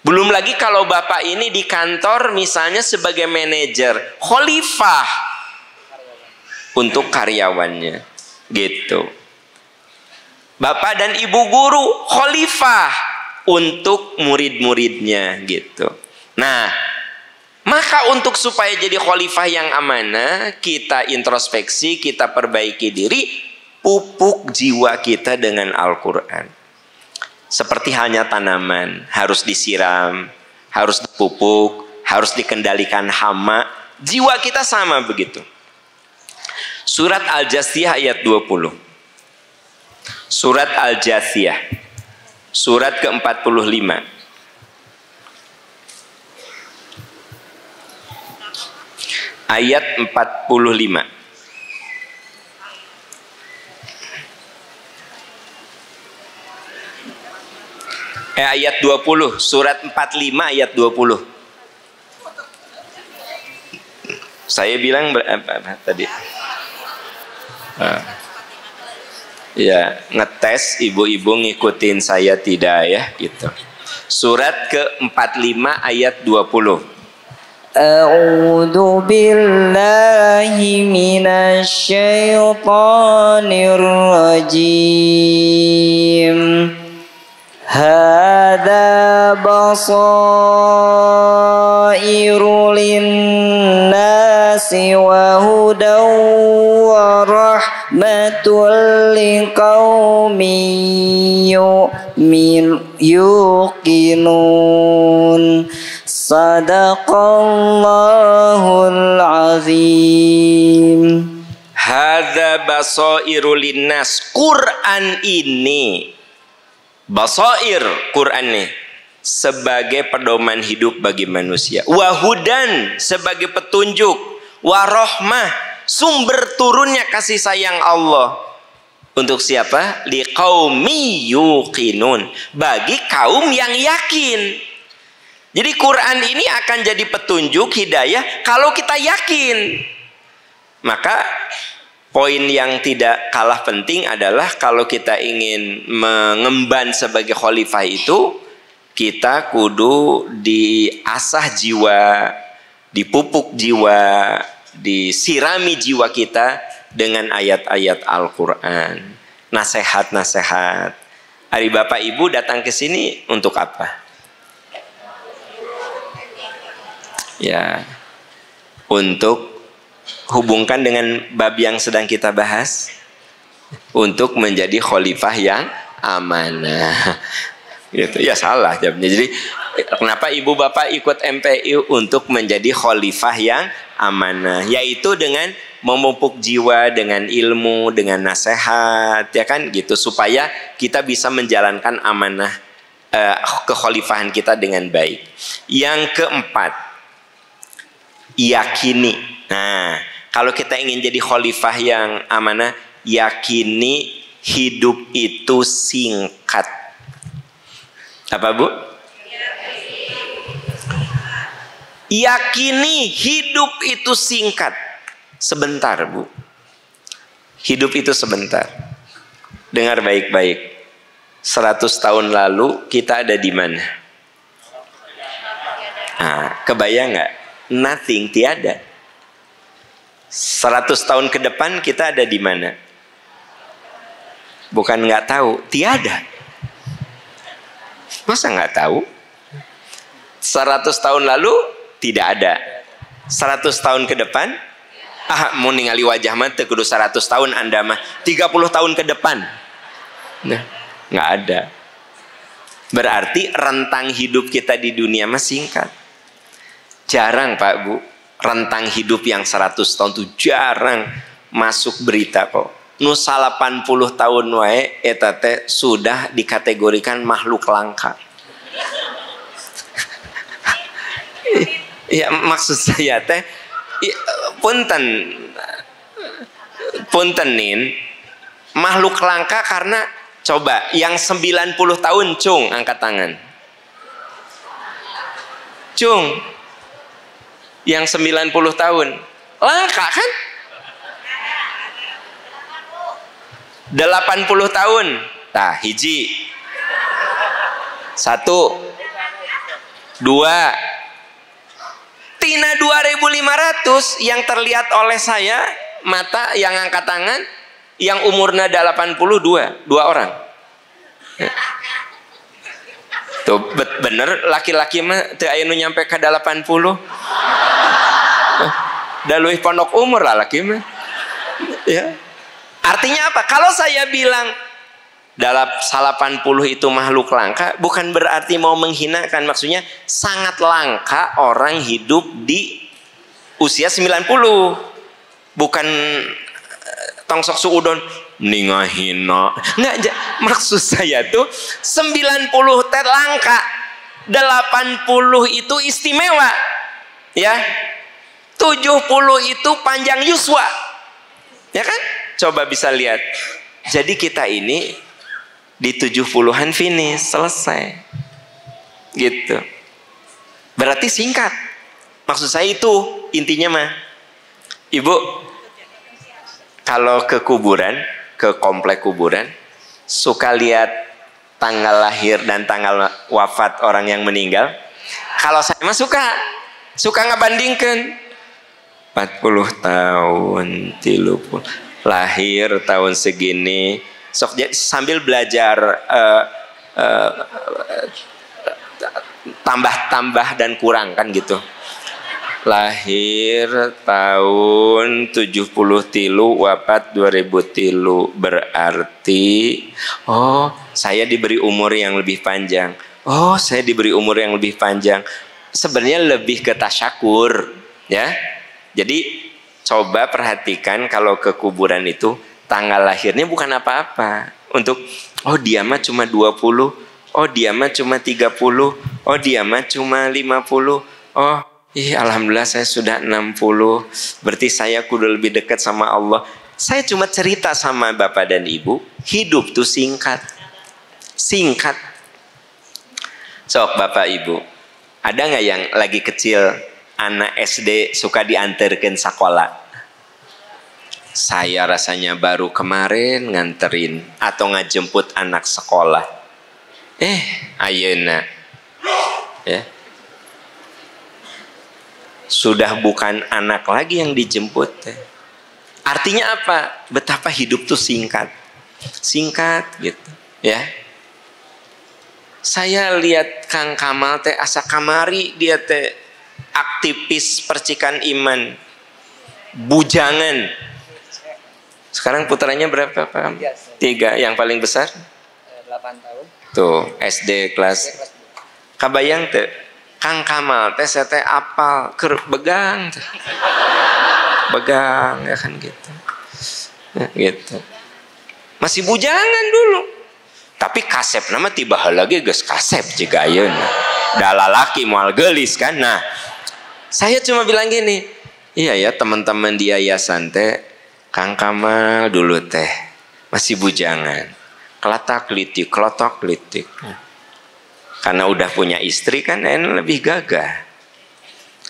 Belum lagi kalau bapak ini di kantor misalnya sebagai manajer, khalifah untuk karyawannya. Gitu. Bapak dan ibu guru khalifah untuk murid-muridnya gitu. Nah, maka untuk supaya jadi khalifah yang amanah, kita introspeksi, kita perbaiki diri, pupuk jiwa kita dengan Al-Quran. Seperti halnya tanaman, harus disiram, harus dipupuk, harus dikendalikan hama. Jiwa kita sama begitu. Surat Al-Jathiyah ayat 20. Surat Al-Jathiyah, surat ke-45. Ayat 45. Ayat 20, surat 45 ayat 20. Saya bilang apa tadi? Ya, ngetes ibu-ibu ngikutin saya tidak ya gitu. Surat ke-45 ayat 20. A'udzu billahi minasyaitonir rajim. Hadza basairu linnasi wa hudaw wa rahmatul liqaumin yuqinun. Sadaqallahul azim. Hadza basairu linnas. Quran ini, basair Quran ini sebagai pedoman hidup bagi manusia. Wahudan sebagai petunjuk. Warahmah sumber turunnya kasih sayang Allah. Untuk siapa? Liqaumi yuqinun. Bagi kaum yang yakin. Jadi Quran ini akan jadi petunjuk hidayah kalau kita yakin. Maka poin yang tidak kalah penting adalah kalau kita ingin mengemban sebagai khalifah itu, kita kudu diasah jiwa, dipupuk jiwa, disirami jiwa kita dengan ayat-ayat Al-Quran, nasihat-nasihat. Hari Bapak Ibu datang ke sini untuk apa? Ya, untuk hubungkan dengan bab yang sedang kita bahas, untuk menjadi khalifah yang amanah. Gitu. Ya salah jawabnya. Jadi kenapa ibu bapak ikut MPI untuk menjadi khalifah yang amanah? Yaitu dengan memupuk jiwa dengan ilmu, dengan nasihat, ya kan gitu, supaya kita bisa menjalankan amanah kekhalifahan kita dengan baik. Yang keempat, yakini. Nah, kalau kita ingin jadi khalifah yang amanah, yakini hidup itu singkat. Apa Bu? Yakini hidup itu singkat. Sebentar Bu. Hidup itu sebentar. Dengar baik-baik. 100 tahun lalu kita ada di mana? Nah, kebayang nggak? Nothing, tiada. 100 tahun ke depan kita ada di mana? Bukan nggak tahu, tiada. Masa nggak tahu? 100 tahun lalu tidak ada. 100 tahun ke depan, mau ningali wajah mah teu kudu 100 tahun Anda mah, 30 tahun ke depan. Nah, nggak ada. Berarti rentang hidup kita di dunia mah singkat. Jarang Pak Bu, rentang hidup yang 100 tahun itu jarang masuk berita kok. Nu 80 tahun wae eta teh sudah dikategorikan makhluk langka. Ya maksud saya teh puntenin makhluk langka karena coba yang 90 tahun cung angkat tangan. Cung yang 90 tahun langka kan? 80 tahun. Tah, hiji. 1 2 Tina 2500 yang terlihat oleh saya mata yang angkat tangan yang umurnya 82 2 orang. Tuh bener laki-laki mah teu aya nu nyampe ka 80. Da leuwih pondok umur lah laki mah. Ya. Artinya apa? Kalau saya bilang dalam 80 itu makhluk langka, bukan berarti mau menghinakan. Maksudnya sangat langka orang hidup di usia 90. Bukan tongsok suudon ningahina. Nggak, maksud saya tuh 90 teh langka, 80 itu istimewa. Ya. 70 itu panjang yuswa. Ya kan? Coba bisa lihat. Jadi kita ini di 70-an finish, selesai. Gitu. Berarti singkat. Maksud saya itu intinya mah. Ibu, kalau ke kuburan, ke komplek kuburan, suka lihat tanggal lahir dan tanggal wafat orang yang meninggal. Kalau saya mah suka ngebandingkan. 40 tahun, 30 lahir tahun segini, sok sambil belajar tambah dan kurang kan gitu. Lahir tahun 70 tilu, wafat 2000 tilu, berarti saya diberi umur yang lebih panjang. Saya diberi umur yang lebih panjang. Sebenarnya lebih ke tasyakur, ya. Jadi coba perhatikan kalau ke kuburan itu tanggal lahirnya bukan apa-apa. Untuk dia mah cuma 20, dia mah cuma 30, dia mah cuma 50. Alhamdulillah saya sudah 60. Berarti saya kudu lebih dekat sama Allah. Saya cuma cerita sama Bapak dan Ibu, hidup tuh singkat. Singkat. Sok Bapak Ibu, ada nggak yang lagi kecil anak SD suka diantarkan sekolah? Saya rasanya baru kemarin nganterin atau ngajemput anak sekolah. Ayeuna ya. Sudah bukan anak lagi yang dijemput. Artinya apa? Betapa hidup tuh singkat. Singkat gitu, ya. Saya lihat Kang Kamal teh asa kamari dia teh aktivis percikan iman, bujangan. Sekarang putranya berapa Pak? 3. Yang paling besar? 8 tahun. Tuh SD kelas. Kabayang teh Kang Kamal teh saya teh apal keur begang teh. Begang ya kan gitu. Ya, gitu. Masih bujangan dulu. Tapi kasep nama tiba lagi geus kasep jiga ayeuna. Da lalaki moal geulis kan. Nah, saya cuma bilang gini, iya ya teman-teman di yayasan teh, Kang Kamal dulu teh masih bujangan, klotok litik. Karena udah punya istri kan, lebih gagah,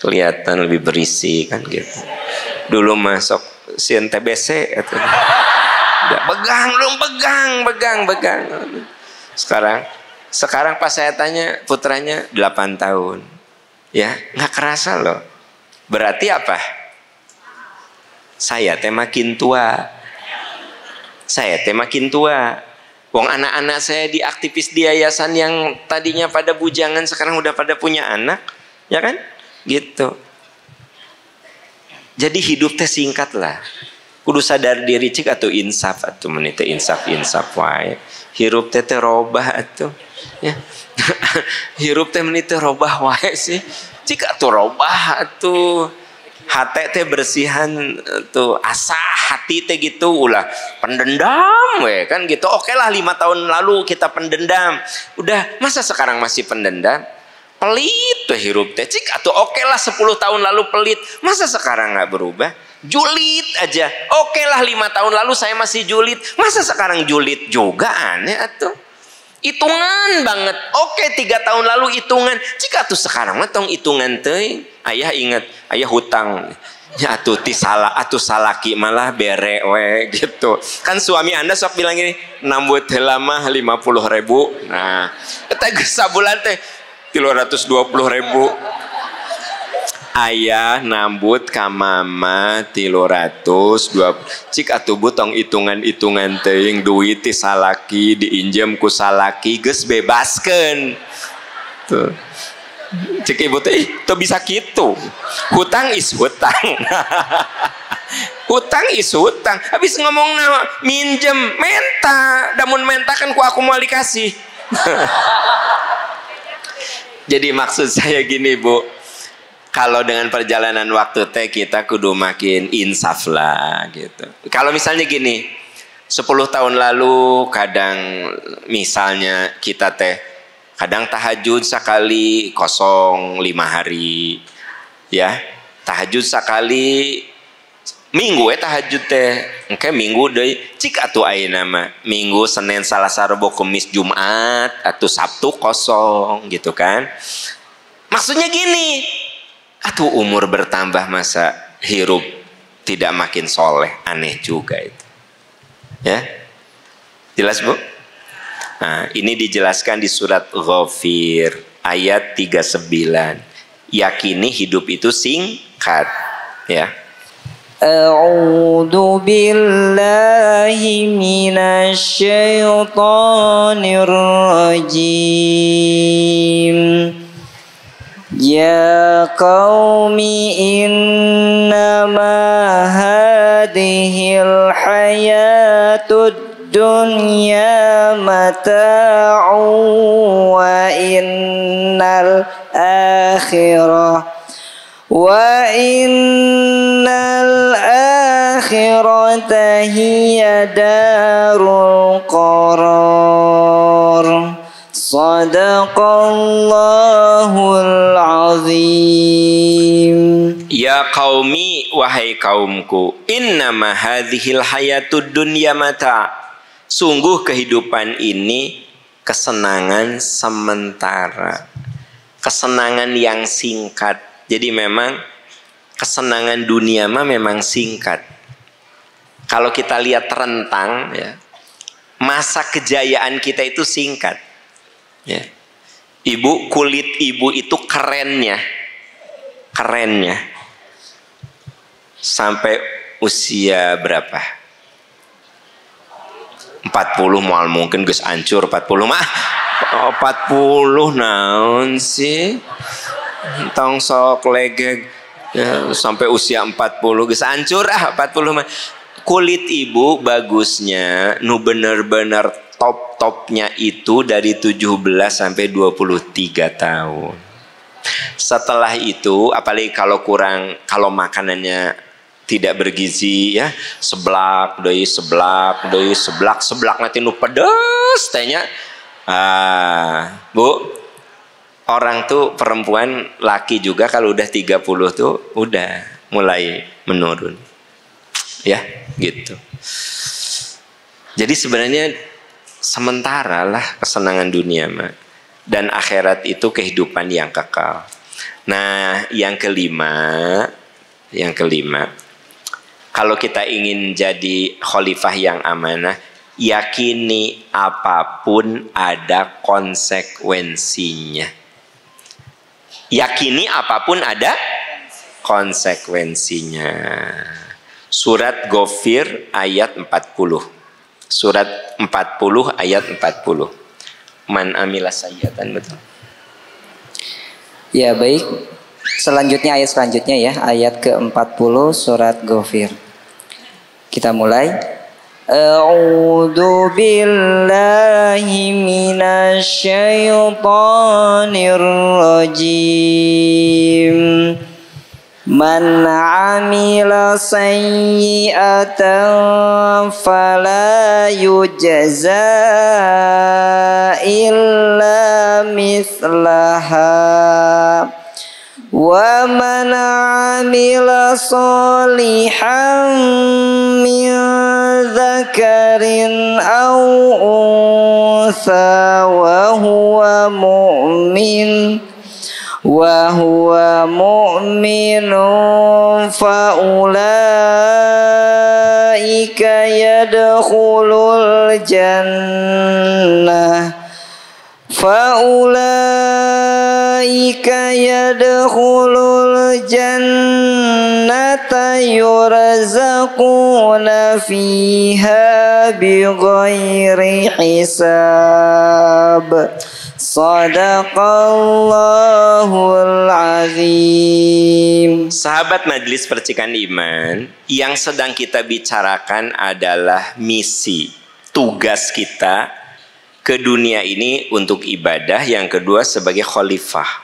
kelihatan lebih berisi kan gitu. Dulu masuk sieun TBC, begang. Sekarang pas saya tanya putranya 8 tahun. Ya, nggak kerasa loh. Berarti apa? Saya teh makin tua. Saya teh makin tua. Wong anak-anak saya di aktivis di yayasan yang tadinya pada bujangan sekarang udah pada punya anak, ya kan? Gitu. Jadi hidup teh singkat lah. Kudu sadar diri cik atau insaf atau menite insaf wae. Hirup teh robah atuh. Ya. Hirup teh menite robah wae sih. Cik atuh robah atuh. Hati teh bersihan tuh asa hati teh gitu ulah pendendam we kan gitu. Oke lah 5 tahun lalu kita pendendam. Udah masa sekarang masih pendendam? Pelit tuh hirup teh. Cik atuh oke lah 10 tahun lalu pelit. Masa sekarang nggak berubah? Julid aja. Oke lah 5 tahun lalu saya masih julid. Masa sekarang julid juga aneh atuh. Hitungan banget. Oke 3 tahun lalu hitungan. Jika tuh sekarang mah tong hitungan teuing. Ayah ingat, ayah hutang. Ya atuh ti salah atuh salaki malah bere we gitu. Kan suami Anda sok bilang gini, nambut heula mah 50.000. Nah, eta geus sabulan teh 320.000. Ayah nambut ka mama 320. Cik atuh butong hitungan teuing duit ti salaki diinjem ku salaki geus bebaskeun. Tuh. Cik ibu teh tuh bisa gitu. Hutang is hutang. Hutang is hutang. Habis ngomong minjem menta, damun menta kan ku aku mau dikasih. Jadi maksud saya gini Bu, kalau dengan perjalanan waktu teh kita kudu makin insaf lah gitu. Kalau misalnya gini, 10 tahun lalu kadang misalnya kita teh kadang tahajud sekali 05 hari ya. Tahajud sekali minggu tahajud teh. Engke minggu deui cik atuh ayeuna mah. Minggu, Senin, Selasa, Rabu, Kamis, Jumat atau Sabtu kosong gitu kan. Maksudnya gini, atuh umur bertambah masa hirup tidak makin soleh, aneh juga itu. Ya, jelas Bu? Nah, ini dijelaskan di surat Ghafir ayat 39. Yakini hidup itu singkat, ya. A'udzu billahi minasy syaithanir rajim. Ya qaumi innama hadhil hayatud dunya mata'u wa innal akhirata hiya darul qarar. Sadaqallahul azim. Ya qaumi, wahai kaumku, innama hadhil hayatud dunya mata'. Sungguh kehidupan ini kesenangan sementara, kesenangan yang singkat. Jadi memang kesenangan dunia mah memang singkat. Kalau kita lihat rentang, ya, masa kejayaan kita itu singkat. Ya. Ibu, kulit ibu itu kerennya sampai usia berapa? 40 mal mungkin geus hancur 40 mah. 40 naon sih? Tong sok legeg ya, sampai usia 40 geus hancur 40 mah. Kulit ibu bagusnya nu bener-bener top-topnya itu dari 17 sampai 23 tahun. Setelah itu apalagi kalau makanannya tidak bergizi ya, seblak nanti nu pedes tehnya. Bu, orang tuh perempuan laki juga kalau udah 30 tuh udah mulai menurun. Ya, gitu. Jadi sebenarnya sementara lah kesenangan dunia mah, dan akhirat itu kehidupan yang kekal. Nah, yang kelima, kalau kita ingin jadi khalifah yang amanah, yakini apapun ada konsekuensinya. Yakini apapun ada konsekuensinya. Surat Ghafir ayat 40. Surat 40 ayat 40. Man amila sayyi'atan, betul. Ya baik. Selanjutnya ayat selanjutnya ya, ayat ke-40 surat Ghafir. Kita mulai. A'udzu billahi minasy syaithanir rajim. Man 'amila sayyi'atan fala yujza illa mithlaha wa man 'amila sholihan min dzakarin aw untha wa huwa mu'minun fa ulaika yadkhulul jannah yurzaquna fiha bighairi hisab. Sadaqallahul azim. Sahabat Majelis Percikan Iman, yang sedang kita bicarakan adalah misi, tugas kita ke dunia ini untuk ibadah. Yang kedua sebagai khalifah.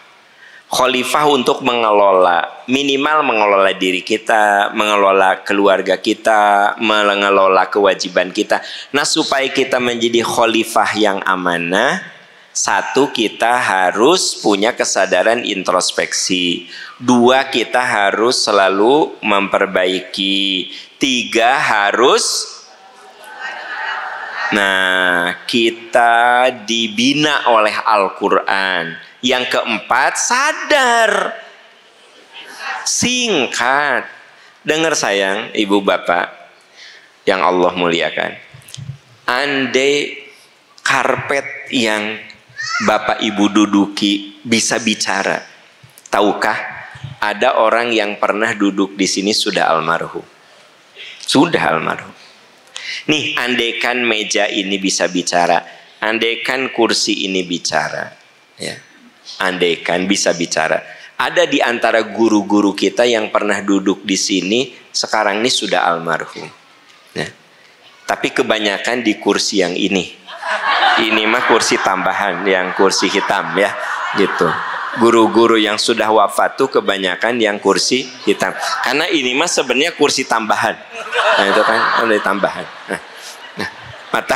Khalifah untuk mengelola, minimal mengelola diri kita, mengelola keluarga kita, mengelola kewajiban kita. Nah, supaya kita menjadi khalifah yang amanah, satu, kita harus punya kesadaran introspeksi. Dua, kita harus selalu memperbaiki. Tiga, harus kita dibina oleh Al-Quran. Yang keempat, sadar. Singkat. Dengar sayang, ibu bapak yang Allah muliakan. Andai karpet yang bapak ibu duduki bisa bicara, tahukah ada orang yang pernah duduk di sini sudah almarhum? Sudah almarhum. Nih, andaikan meja ini bisa bicara, andaikan kursi ini bicara, ya. Andaikan bisa bicara. Ada di antara guru-guru kita yang pernah duduk di sini, sekarang ini sudah almarhum. Ya. Tapi kebanyakan di kursi yang ini. Ini mah kursi tambahan, yang kursi hitam ya, gitu. Guru-guru yang sudah wafat tuh kebanyakan yang kursi hitam. Karena ini mah sebenarnya kursi tambahan. Nah, itu kan ada tambahan. Mata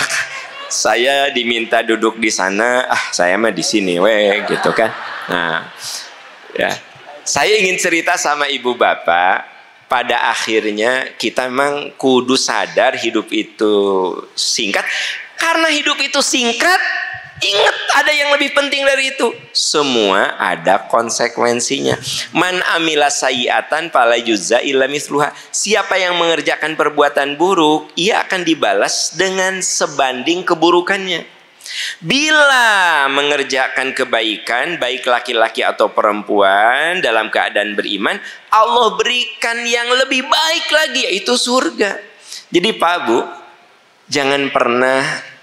saya diminta duduk di sana, saya mah di sini, gitu kan. Nah, ya, saya ingin cerita sama ibu bapak. Pada akhirnya kita memang kudu sadar hidup itu singkat. Karena hidup itu singkat, ingat ada yang lebih penting dari itu. Semua ada konsekuensinya. Man amila sayyi'atan fala yujza illa mithluha. Siapa yang mengerjakan perbuatan buruk, ia akan dibalas dengan sebanding keburukannya. Bila mengerjakan kebaikan, baik laki-laki atau perempuan dalam keadaan beriman, Allah berikan yang lebih baik lagi, yaitu surga. Jadi Pak Bu, jangan pernah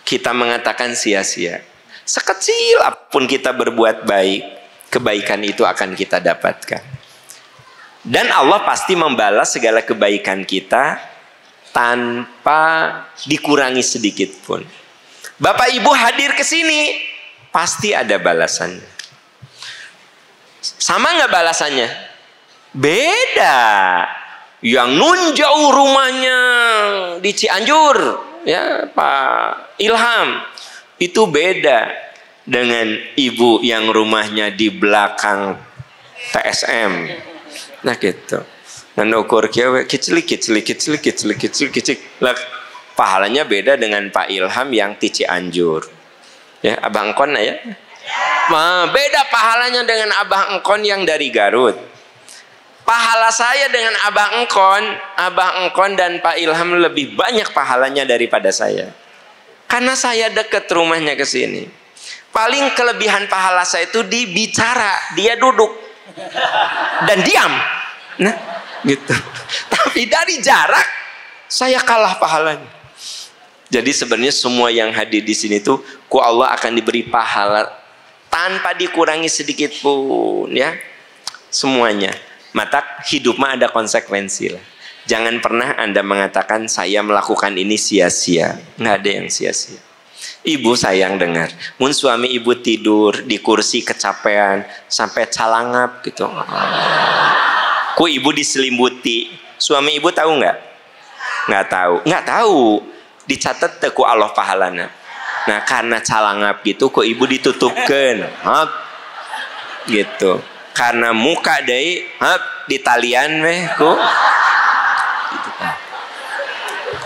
kita mengatakan sia-sia. Sekecil apapun kita berbuat baik, kebaikan itu akan kita dapatkan. Dan Allah pasti membalas segala kebaikan kita tanpa dikurangi sedikit pun. Bapak Ibu hadir ke sini, pasti ada balasannya. Sama nggak balasannya? Beda. Yang nun jauh rumahnya di Cianjur, ya Pak Ilham, itu beda dengan ibu yang rumahnya di belakang TSM. Nah gitu. Dan ukur kieu kiclik. Pahalanya beda dengan Pak Ilham yang di Cianjur. Ya, Abah Engkon ya. Beda pahalanya dengan Abah Engkon yang dari Garut. Pahala saya dengan Abah Engkon dan Pak Ilham lebih banyak pahalanya daripada saya. Karena saya dekat rumahnya ke sini. Paling kelebihan pahala saya itu di bicara, dia duduk dan diam. Nah, gitu. Tapi dari jarak saya kalah pahalanya. Jadi sebenarnya semua yang hadir di sini tuh ku Allah akan diberi pahala tanpa dikurangi sedikit pun, ya. Semuanya. Maka hidup mah ada konsekuensi lah. Jangan pernah Anda mengatakan saya melakukan ini sia-sia. Nggak ada yang sia-sia. Ibu sayang dengar, mun suami ibu tidur di kursi kecapean sampai calangap gitu. Ku ibu diselimuti. Suami ibu tahu nggak? Nggak tahu. Nggak tahu. Dicatat ku Allah pahalana. Nah karena calangap gitu ku ibu ditutupkan. Gitu. Karena muka deui di talian weh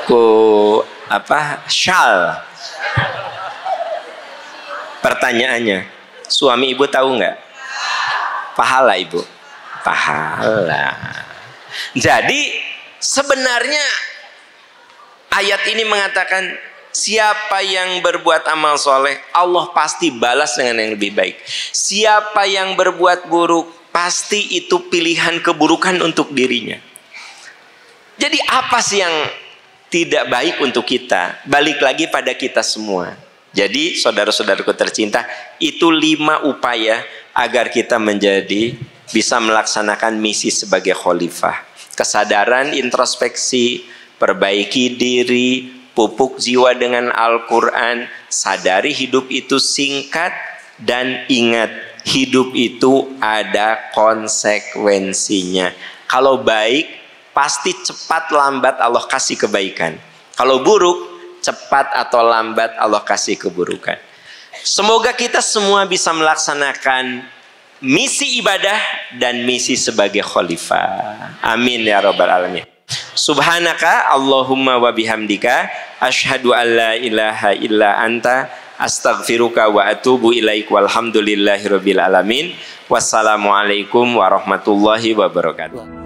ku apa syal. Pertanyaannya, suami ibu tahu nggak? Pahala ibu, pahala. Jadi sebenarnya ayat ini mengatakan siapa yang berbuat amal soleh, Allah pasti balas dengan yang lebih baik. Siapa yang berbuat buruk, pasti itu pilihan keburukan untuk dirinya. Jadi apa sih yang tidak baik untuk kita? Balik lagi pada kita semua. Jadi saudara-saudaraku tercinta, itu 5 upaya agar kita bisa melaksanakan misi sebagai khalifah. Kesadaran, introspeksi, perbaiki diri, pupuk jiwa dengan Al-Quran, sadari hidup itu singkat, dan ingat hidup itu ada konsekuensinya. Kalau baik, pasti cepat lambat Allah kasih kebaikan. Kalau buruk, cepat atau lambat Allah kasih keburukan. Semoga kita semua bisa melaksanakan misi ibadah dan misi sebagai khalifah. Amin ya rabbal alamin. Subhanaka Allahumma wa bihamdika asyhadu an la ilaha illa anta astaghfiruka wa atubu ilaik walhamdulillahi rabbil alamin. Wassalamualaikum warahmatullahi wabarakatuh.